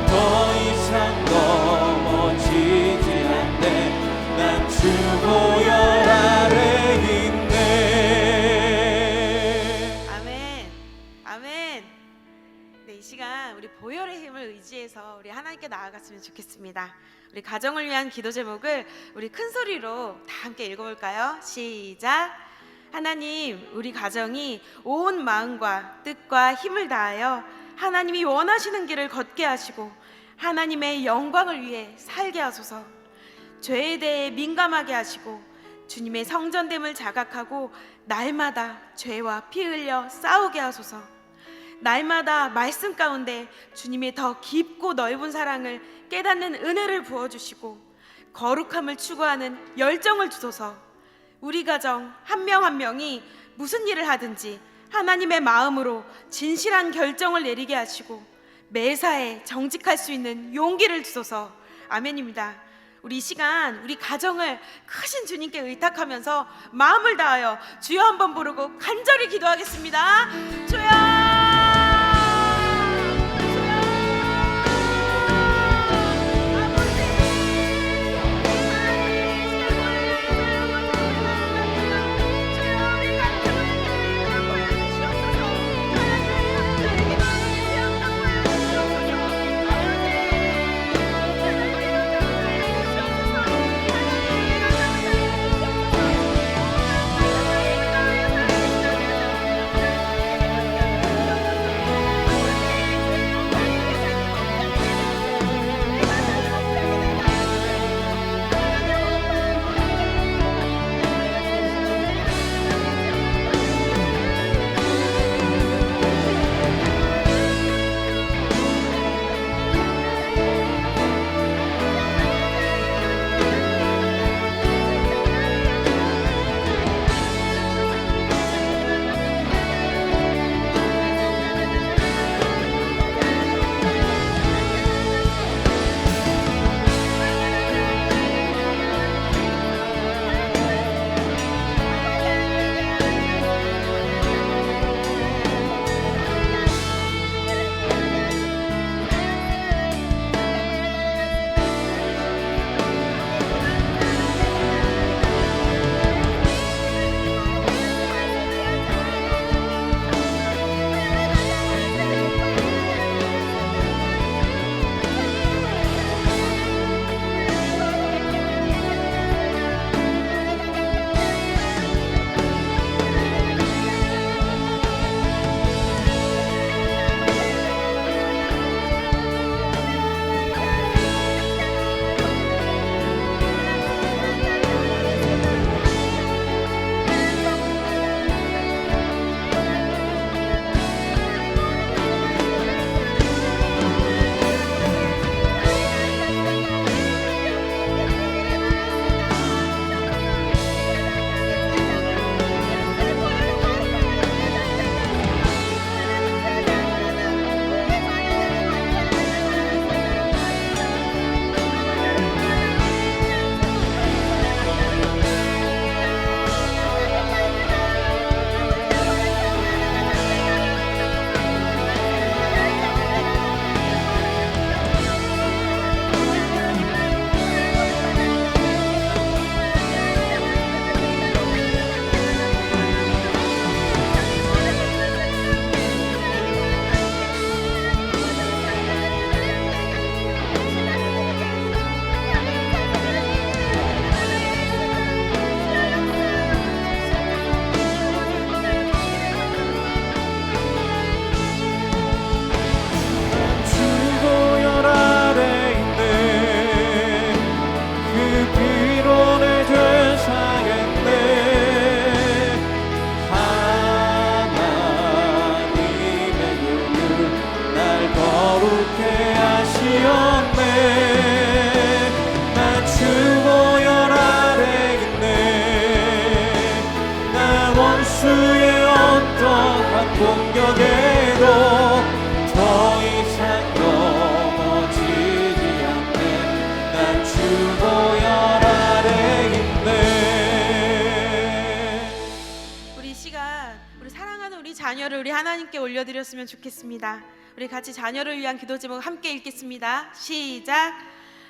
더 이상 넘어지지 않네. 난 주 보혈 아래 있네. 아멘. 아멘. 네, 이 시간 우리 보혈의 힘을 의지해서 우리 하나님께 나아갔으면 좋겠습니다. 우리 가정을 위한 기도 제목을 우리 큰 소리로 다 함께 읽어볼까요? 시작. 하나님, 우리 가정이 온 마음과 뜻과 힘을 다하여 하나님이 원하시는 길을 걷게 하시고 하나님의 영광을 위해 살게 하소서. 죄에 대해 민감하게 하시고 주님의 성전됨을 자각하고 날마다 죄와 피 흘려 싸우게 하소서. 날마다 말씀 가운데 주님의 더 깊고 넓은 사랑을 깨닫는 은혜를 부어주시고 거룩함을 추구하는 열정을 주소서. 우리 가정 한 명 한 명이 무슨 일을 하든지 하나님의 마음으로 진실한 결정을 내리게 하시고 매사에 정직할 수 있는 용기를 주소서. 아멘입니다. 우리 이 시간 우리 가정을 크신 주님께 의탁하면서 마음을 다하여 주여 한번 부르고 간절히 기도하겠습니다. 주여! 자녀를 우리 하나님께 올려드렸으면 좋겠습니다. 우리 같이 자녀를 위한 기도 제목 함께 읽겠습니다. 시작.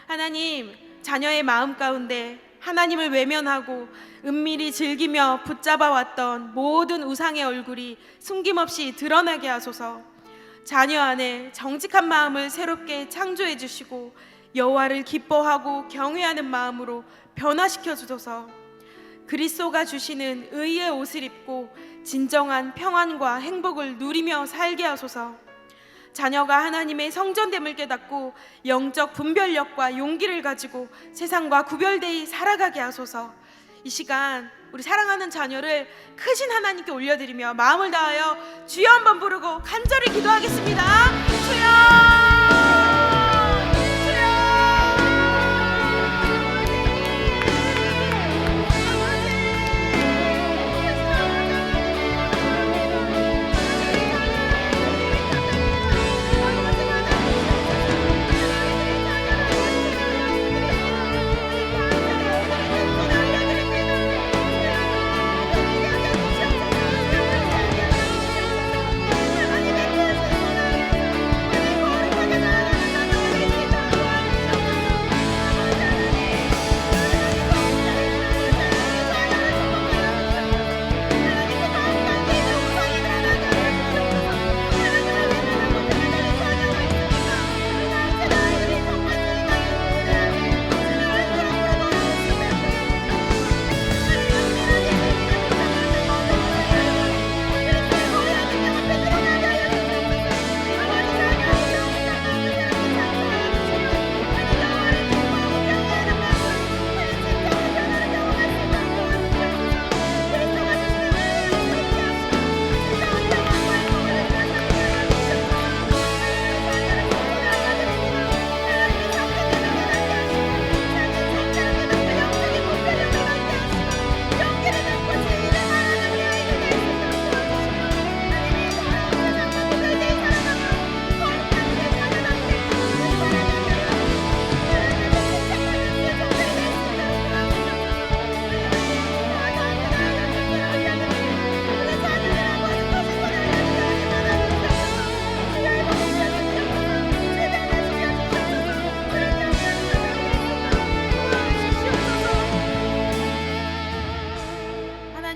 하나님, 자녀의 마음 가운데 하나님을 외면하고 은밀히 즐기며 붙잡아왔던 모든 우상의 얼굴이 숨김없이 드러나게 하소서. 자녀 안에 정직한 마음을 새롭게 창조해 주시고 여호와를 기뻐하고 경외하는 마음으로 변화시켜 주소서. 그리스도가 주시는 의의 옷을 입고 진정한 평안과 행복을 누리며 살게 하소서. 자녀가 하나님의 성전됨을 깨닫고 영적 분별력과 용기를 가지고 세상과 구별되이 살아가게 하소서. 이 시간 우리 사랑하는 자녀를 크신 하나님께 올려드리며 마음을 다하여 주여 한번 부르고 간절히 기도하겠습니다. 주여!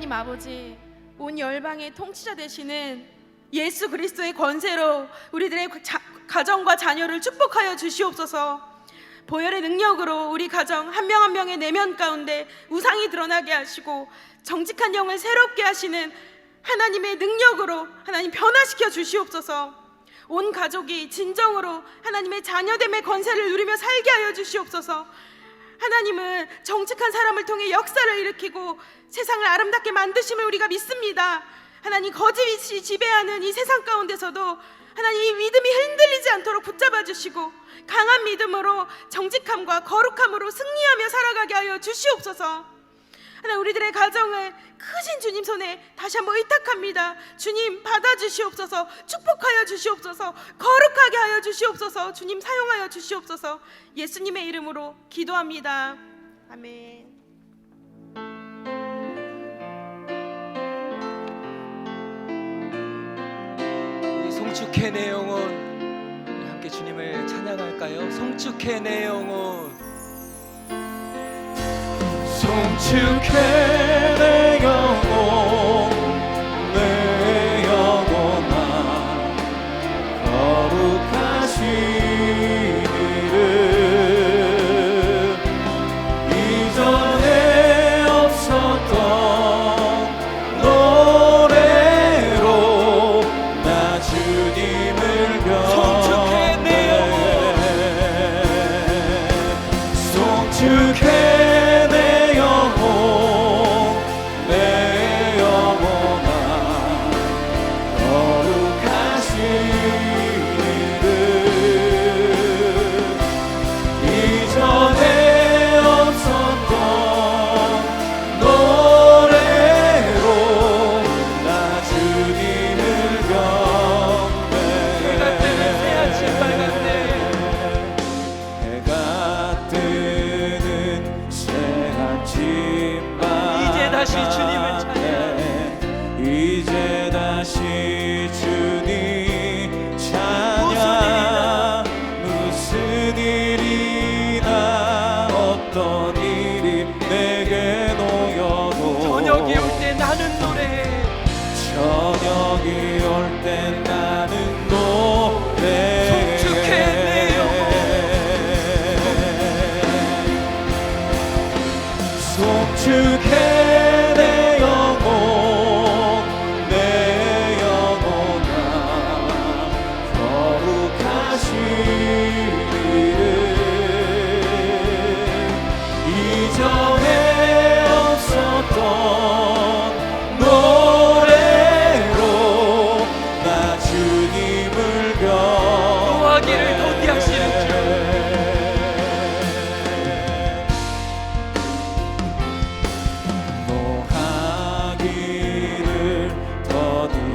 아버지, 온 열방의 통치자 되시는 예수 그리스도의 권세로 우리들의 가정과 자녀를 축복하여 주시옵소서. 보혈의 능력으로 우리 가정 한 명 한 명의 내면 가운데 우상이 드러나게 하시고 정직한 영을 새롭게 하시는 하나님의 능력으로 하나님 변화시켜 주시옵소서. 온 가족이 진정으로 하나님의 자녀됨의 권세를 누리며 살게 하여 주시옵소서. 하나님은 정직한 사람을 통해 역사를 일으키고 세상을 아름답게 만드심을 우리가 믿습니다. 하나님, 거짓이 지배하는 이 세상 가운데서도 하나님 이 믿음이 흔들리지 않도록 붙잡아 주시고 강한 믿음으로 정직함과 거룩함으로 승리하며 살아가게 하여 주시옵소서. 하나님, 우리들의 가정을 크신 주님 손에 다시 한번 의탁합니다. 주님, 받아주시옵소서. 축복하여 주시옵소서. 거룩하게 하여 주시옵소서. 주님, 사용하여 주시옵소서. 예수님의 이름으로 기도합니다. 아멘. 우리 송축해 내 영혼, 우리 함께 주님을 찬양할까요? 송축해 내 영혼, 송축해 내 영혼, 내 영혼아, 거룩하신 이름. 이전에 없었던 노래로 나 주님을 송축해 내 영혼, 송축해 여기 올 때 나는 노래해 송축해 내 영혼 송축해 내 영혼 내 영혼아 거룩하신 이름 이전에 없었던 노래로 나 주님을 노하기를 더디하시는 주 노하기를 더디하시는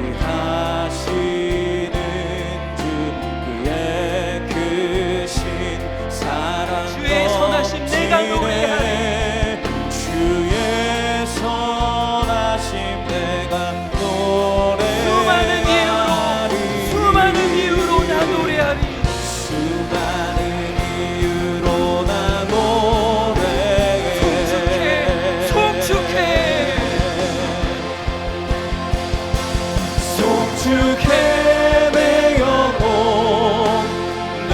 주 그의 크신 사랑 주의 선하심 내가 노래하리 주의 선하심 내가 노래하리 수많은 이유로 나 노래하리 수많은 이유로 나 노래해 송축해 송축해 내 영혼 내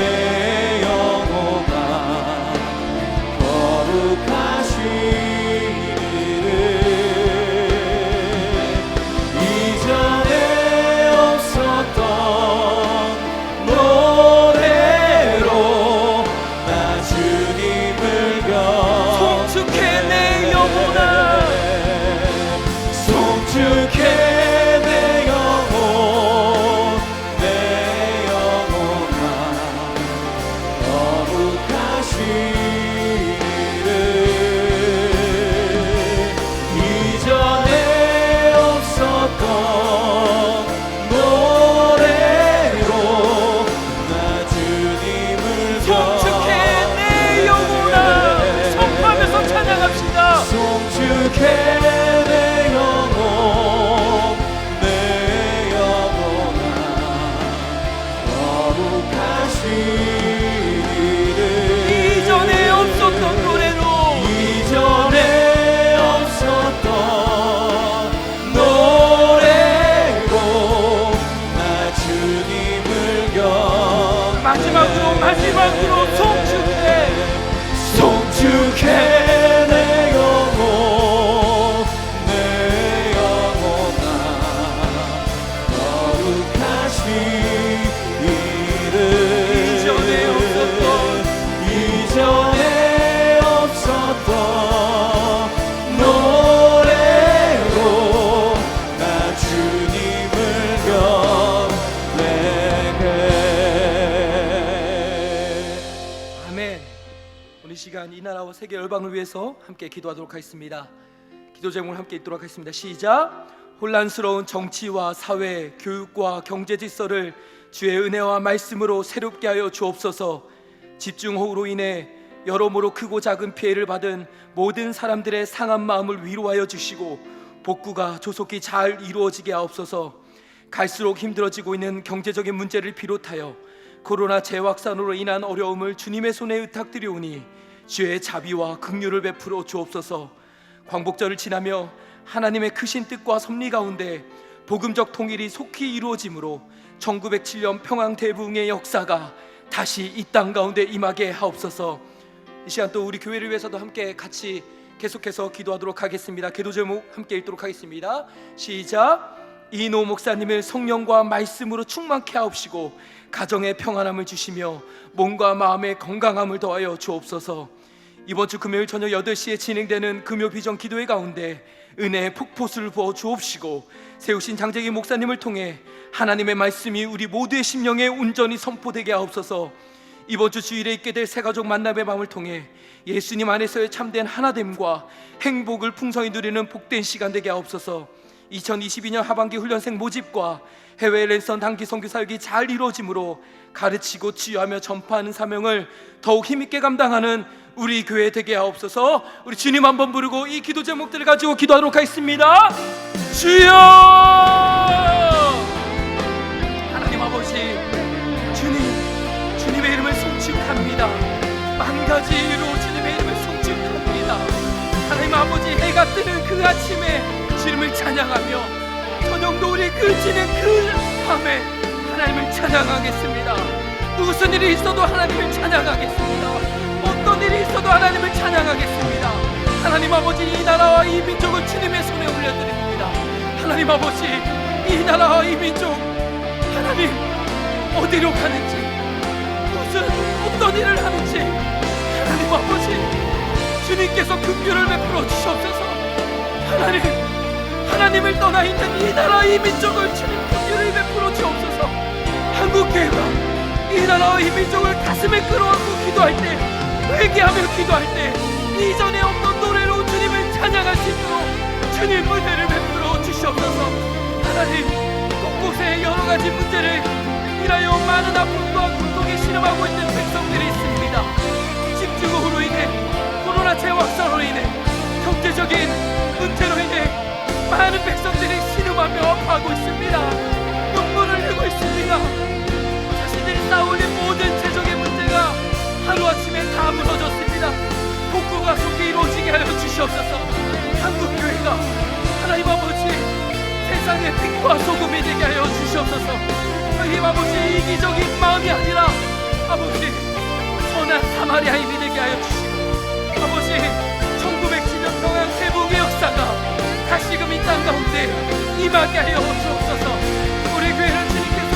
영혼아 거룩하신 이름 이전에 없었던 노래로 나 주님을 송축해 내 영혼아 송축해 내 영혼 내 영혼아 거룩하신 이름 이전에 없었던 노래로 나 주님을 송축해 내 영혼아 선포하면서 찬양합시다 송축해 내 영혼 내 영혼아 거룩하신 이름 이전에 없었던 노래로 이전에 없었던 노래로 나 주님을 마지막으로 송축해 송축해 내 영혼 내 영혼아 거룩하신 이름 이전에 없었던 노래로 나 주님을 경배해 아멘. 오늘 시간 이 나라와 세계 열방을 위해서 함께 기도하도록 하겠습니다. 기도 제목을 함께 읽도록 하겠습니다. 시작. 혼란스러운 정치와 사회, 교육과 경제 질서를 주의 은혜와 말씀으로 새롭게 하여 주옵소서. 집중호우로 인해 여러모로 크고 작은 피해를 받은 모든 사람들의 상한 마음을 위로하여 주시고 복구가 조속히 잘 이루어지게 하옵소서. 갈수록 힘들어지고 있는 경제적인 문제를 비롯하여 코로나 재확산으로 인한 어려움을 주님의 손에 의탁드리오니 주의 자비와 긍휼을 베풀어 주옵소서. 광복절을 지나며 하나님의 크신 뜻과 섭리 가운데 복음적 통일이 속히 이루어지므로 1907년 평양대부흥의 역사가 다시 이 땅 가운데 임하게 하옵소서. 이 시간 또 우리 교회를 위해서도 함께 같이 계속해서 기도하도록 하겠습니다. 기도 제목 함께 읽도록 하겠습니다. 시작. 이노 목사님을 성령과 말씀으로 충만케 하옵시고 가정의 평안함을 주시며 몸과 마음의 건강함을 더하여 주옵소서. 이번 주 금요일 저녁 8시에 진행되는 금요 비전 기도회 가운데 은혜의 폭포수를 부어 주옵시고 세우신 장재기 목사님을 통해 하나님의 말씀이 우리 모두의 심령에 온전히 선포되게 하옵소서. 이번 주 주일에 있게 될 새가족 만남의 밤을 통해 예수님 안에서의 참된 하나됨과 행복을 풍성히 누리는 복된 시간 되게 하옵소서. 2022년 하반기 훈련생 모집과 해외 랜선 단기 선교 사역이 잘 이루어지므로 가르치고 치유하며 전파하는 사명을 더욱 힘있게 감당하는 우리 교회 되게 하옵소서. 우리 주님 한번 부르고 이 기도 제목들을 가지고 기도하도록 하겠습니다. 주여! 하나님 아버지, 주님의 이름을 송축합니다. 만 가지 이유로 주님의 이름을 송축합니다. 하나님 아버지, 해가 뜨는 그 아침에 주님을 찬양하며 저녁 영도 우리 그치는 그 밤에 하나님을 찬양하겠습니다. 무슨 일이 있어도 하나님을 찬양하겠습니다. 어떤 일이 있어도 하나님을 찬양하겠습니다. 하나님 아버지, 이 나라와 이 민족을 주님의 손에 올려드립니다. 하나님 아버지, 이 나라와 이 민족, 하나님 어디로 가는지, 무슨 어떤 일을 하는지 하나님 아버지, 주님께서 긍휼을 베풀어 주시옵소서. 하나님을 떠나 있는 이 나라 이 민족을 주님 긍휼을 베풀어 주옵소서. 한국교회가 이 나라와 이 민족을 가슴에 끌어안고 기도할 때, 회개하며 기도할 때 이전에 없는 노래로 주님을 찬양할 수 있도록 주님 은혜를 베풀어 주시옵소서. 하나님, 곳곳에 여러 가지 문제를 인하여 많은 아픔과 고통에 신음하고 있는 백성들이 있습니다. 집중호우로 인해, 코로나 재확산으로 인해, 경제적인 문제로 인해 많은 백성들이 신음하며 아파하고 있습니다. 눈물을 흘리고 있습니다. 자신들이 쌓아올린 모든 재정의 문제가 하루아침에 다 무너졌습니다. 복구가 속히 이루어지게 하여 주시옵소서. 한국교회가 하나님 아버지, 세상의 빛과 소금이 되게 하여 주시옵소서. 하나님 아버지, 이기적인 마음이 아니라 아버지, 선한 사마리아인이 되게 하여 주시고, 아버지, 1907년 평양 회복의 역사가 다시금 이 땅 가운데 임하게 하여 주옵소서. 우리 교회는 주님께서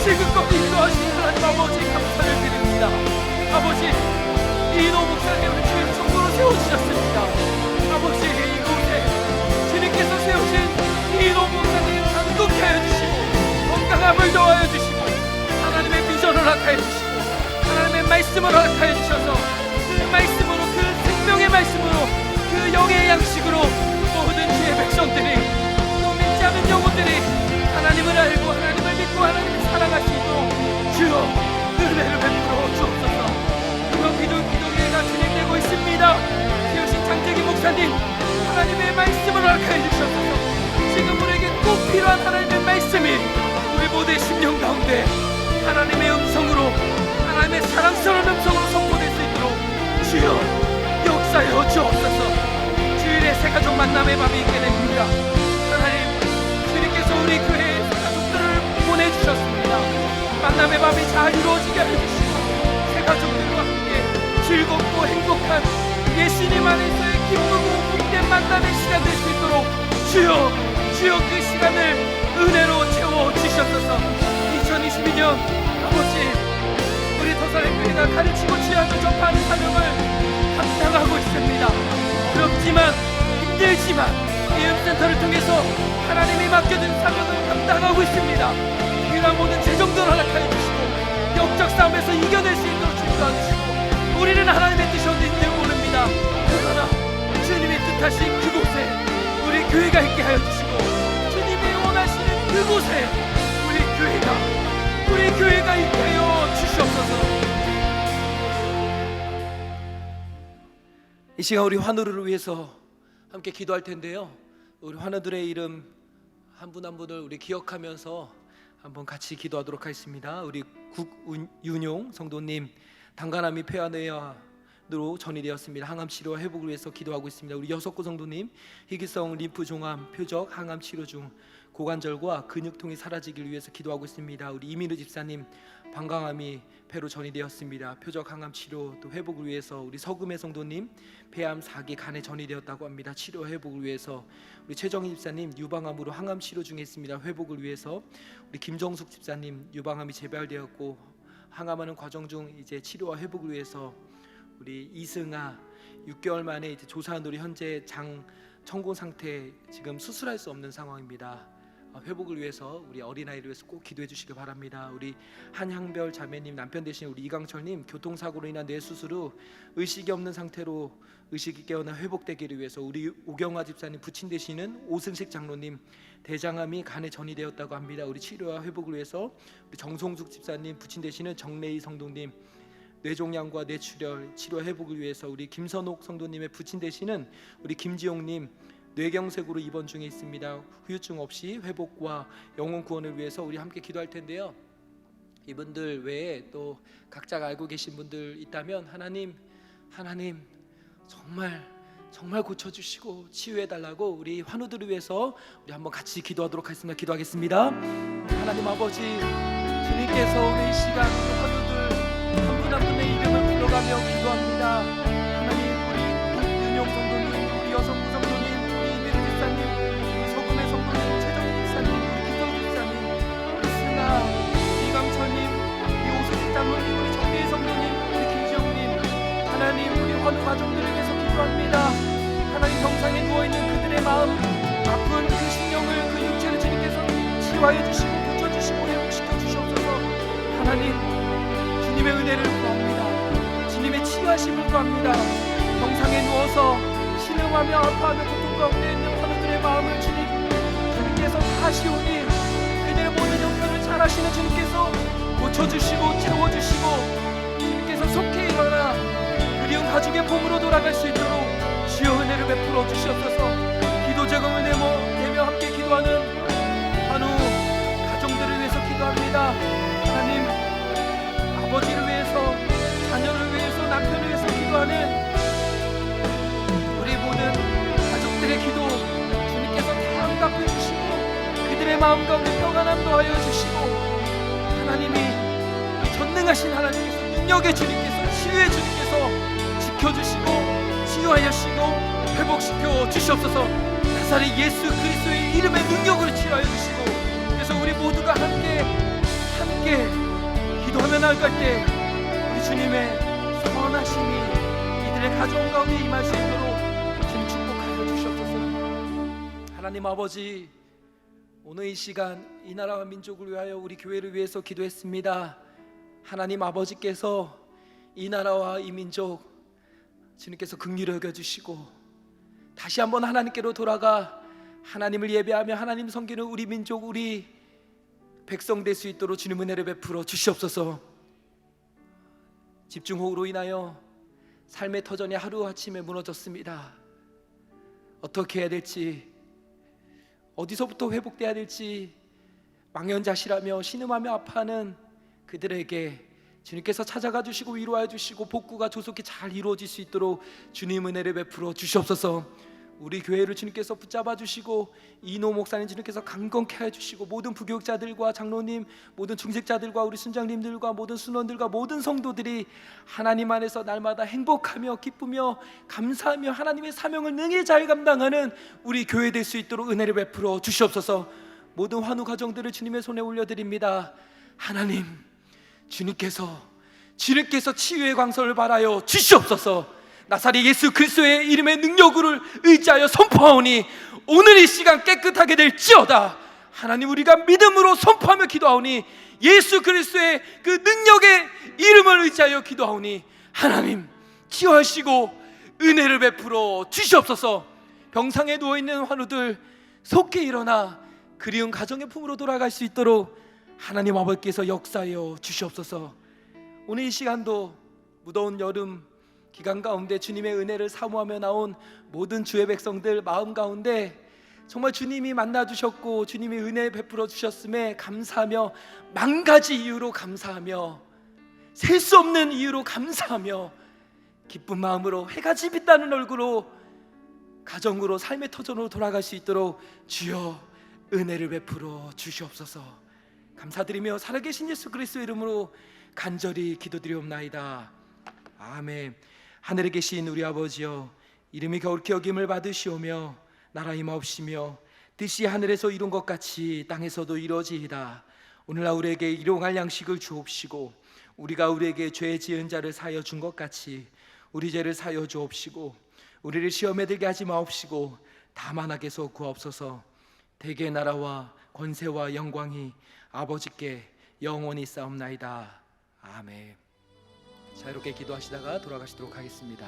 지금껏 인도하신 하나님 아버지 감사를 드립니다. 아버지, 이노 목사님을 주의 총무로 세워주셨습니다. 아버지, 이곳에 주님께서 세우신 이노 목사님 강독케 하여 주시고, 건강함을 더하여 주시고, 하나님의 비전을 허락하여 주시고, 하나님의 말씀을 허락하여 주셔서 그 말씀으로, 그 생명의 말씀으로, 그 영의 양식으로 모든 주의 백성들이, 또 믿지 않은 영혼들이 하나님을 알고 하나님을 믿고 하나님을 사랑할 수 있도록 주여 은혜를 베풀어 주옵소서. 기도회가 진행되고 있습니다. 세우신 장재기 목사님, 하나님의 말씀을 허락하여 주셔서 지금 우리에게 꼭 필요한 하나님의 말씀이 우리 모두의 심령 가운데 하나님의 음성으로, 하나님의 사랑스러운 음성으로 선포될 수 있도록 주여 역사여 주옵소서. 주일에 새가족 만남의 밤이 있게 됩니다. 하나님, 주님께서 우리 교회에 새가족들을 보내주셨습니다. 만남의 밤이 잘 이루어지게 해주시고, 새가족들과 함께 즐겁고 행복한 예수님 안에서의 기쁘고 복된 만남의 시간 될 수 있도록 주여 그 시간을 은혜로 채워주셨소서. 2022년 아버지, 우리 더사의 교회가 가르치고 치유하며 전파하는 사명을 감당하고 있습니다. 어렵지만 힘들지만 이 음센터를 통해서 하나님이 맡겨준 사명을 감당하고 있습니다. 필요한 모든 재정도 허락하여 주시고, 영적 싸움에서 이겨낼 수 있도록 주시고, 우리는 하나님의 뜻이 어딘지 모릅니다. 그러나 주님이 뜻하신 그곳에 우리 교회가 있게 하여 주시고, 주님이 원하시는 그곳에 우리 교회가 있게 하여 주시옵소서. 이 시간 우리 환우를 위해서 함께 기도할 텐데요. 우리 환우들의 이름 한 분 한 분을 우리 기억하면서 한번 같이 기도하도록 하겠습니다. 우리 국윤용 성도님, 당간암이 폐하내야로 전이되었습니다. 항암 치료 회복을 위해서 기도하고 있습니다. 우리 여석구 성도님, 희귀성 림프 종암 표적 항암 치료 중 고관절과 근육통이 사라지길 위해서 기도하고 있습니다. 우리 이민우 집사님, 방광암이 폐로 전이되었습니다. 표적 항암 치료 또 회복을 위해서 우리 서금의 성도님, 폐암 4기 간에 전이되었다고 합니다. 치료 회복을 위해서 우리 최정희 집사님, 유방암으로 항암 치료 중에 있습니다. 회복을 위해서 우리 김정숙 집사님, 유방암이 재발되었고 항암하는 과정 중 이제 치료와 회복을 위해서 우리 이승아 6개월 만에 이제 조사한 우리 현재 장 청고 상태, 지금 수술할 수 없는 상황입니다. 회복을 위해서 우리 어린아이를 위해서 꼭 기도해 주시기 바랍니다. 우리 한향별 자매님, 남편 되신 우리 이강철님, 교통사고로 인한 뇌 수술 후 의식이 없는 상태로 의식이 깨어나 회복되기를 위해서 우리 오경화 집사님, 부친 되시는 오승식 장로님, 대장암이 간에 전이되었다고 합니다. 우리 치료와 회복을 위해서 우리 정송숙 집사님, 부친 되시는 정래희 성도님, 뇌종양과 뇌출혈 치료 회복을 위해서 우리 김선옥 성도님의 부친 되시는 우리 김지용님, 뇌경색으로 입원 중에 있습니다. 후유증 없이 회복과 영혼 구원을 위해서 우리 함께 기도할 텐데요. 이분들 외에 또 각자가 알고 계신 분들 있다면 하나님 정말 정말 고쳐주시고 치유해달라고 우리 환우들을 위해서 우리 한번 같이 기도하도록 하겠습니다. 기도하겠습니다. 하나님 아버지, 주님께서 오늘 이 시간 우리 환우들 한 분 한 분의 이름을 불러가며 기도합니다. 하나님, 우리 윤용 성도님, 우리 여성부 성도님, 우리 이미르 집사님, 우리 소금의 성도님, 최정희 집사님, 우리 기성 집사님, 우리 승아, 이강철님, 우리 오수지 장로님, 우리 정대희 성도님, 우리 김지영님, 하나님 우리 환우 가족들을 위해서 기도합니다. 하나님, 병상에 누워있는 그들의 마음, 아픈 그 심령을, 그 육체를 주님께서 치유하여 주시고 고쳐주시고 회복시켜 주시옵소서. 하나님, 주님의 은혜를 구합니다. 주님의 치유하심을 구합니다. 병상에 누워서 신음하며 아파하며 고통 가운데 있는 환우들의 마음을 주님께서 다 아시오니 그들의 모든 형편을 잘 아시는 주님께서 고쳐주시고 채워주시고 주님께서 속히 일어나 그리운 가족의 봄으로 돌아갈 수 있도록 주여 은혜를 베풀어 주시옵소서. 기도 제공을 내며 함께 기도하는 환우 가정들을 위해서 기도합니다. 하나님, 아버지를 위해서, 자녀를 위해서, 남편을 위해서 기도하는 우리 모든 가족들의 기도 주님께서 다 응답해 주시고 그들의 마음 가운데 평안함 더하여 주시고, 하나님이 전능하신 하나님께서, 능력의 주님께서, 치유의 주님께서 지켜주시고 치유하여 주시고 회복시켜 주시옵소서. 나사렛 예수 그리스도의 이름의 능력으로 치유하여 주시고, 그래서 우리 모두가 함께 기도하며 나아갈 때 우리 주님의 선하심이 이들의 가정 가운데 임할 수 있도록 주님 축복하여 주시옵소서. 하나님 아버지, 오늘 이 시간 이 나라와 민족을 위하여 우리 교회를 위해서 기도했습니다. 하나님 아버지께서 이 나라와 이 민족 주님께서 긍휼히 여겨주시고 다시 한번 하나님께로 돌아가 하나님을 예배하며 하나님 섬기는 우리 민족, 우리 백성 될 수 있도록 주님 은혜를 베풀어 주시옵소서. 집중호우로 인하여 삶의 터전이 하루아침에 무너졌습니다. 어떻게 해야 될지, 어디서부터 회복돼야 될지 망연자실하며 신음하며 아파하는 그들에게 주님께서 찾아가 주시고 위로하여 주시고 복구가 조속히 잘 이루어질 수 있도록 주님 은혜를 베풀어 주시옵소서. 우리 교회를 주님께서 붙잡아 주시고 이노 목사님 주님께서 강건케 하여 주시고 모든 부교육자들과 장로님, 모든 중직자들과 우리 순장님들과 모든 순원들과 모든 성도들이 하나님 안에서 날마다 행복하며 기쁘며 감사하며 하나님의 사명을 능히 잘 감당하는 우리 교회 될 수 있도록 은혜를 베풀어 주시옵소서. 모든 환우 가정들을 주님의 손에 올려드립니다. 하나님, 주님께서 치유의 광선을 발하여 주시옵소서. 나사렛 예수 그리스도의 이름의 능력을 의지하여 선포하오니 오늘 이 시간 깨끗하게 될지어다. 하나님, 우리가 믿음으로 선포하며 기도하오니 예수 그리스도의 그 능력의 이름을 의지하여 기도하오니 하나님 치유하시고 은혜를 베풀어 주시옵소서. 병상에 누워있는 환우들 속히 일어나 그리운 가정의 품으로 돌아갈 수 있도록 하나님 아버지께서 역사하여 주시옵소서. 오늘 이 시간도 무더운 여름 기간 가운데 주님의 은혜를 사모하며 나온 모든 주의 백성들 마음 가운데 정말 주님이 만나 주셨고 주님이 은혜 베풀어 주셨음에 감사하며 만 가지 이유로 감사하며 셀 수 없는 이유로 감사하며 기쁜 마음으로 해가 빛나는 얼굴로 가정으로 삶의 터전으로 돌아갈 수 있도록 주여 은혜를 베풀어 주시옵소서. 감사드리며 살아계신 예수 그리스도의 이름으로 간절히 기도드리옵나이다. 아멘. 하늘에 계신 우리 아버지여, 이름이 겨울케 여김을 받으시오며 나라 임하옵시며 뜻이 하늘에서 이룬 것 같이 땅에서도 이루어지이다. 오늘날 우리에게 일용할 양식을 주옵시고 우리가 우리에게 죄 지은 자를 사하여 준 것 같이 우리 죄를 사하여 주옵시고 우리를 시험에 들게 하지 마옵시고 다만 악에서 구하옵소서. 대개 나라와 권세와 영광이 아버지께 영원히 싸움나이다. 아멘. 자유롭게 기도하시다가 돌아가시도록 하겠습니다.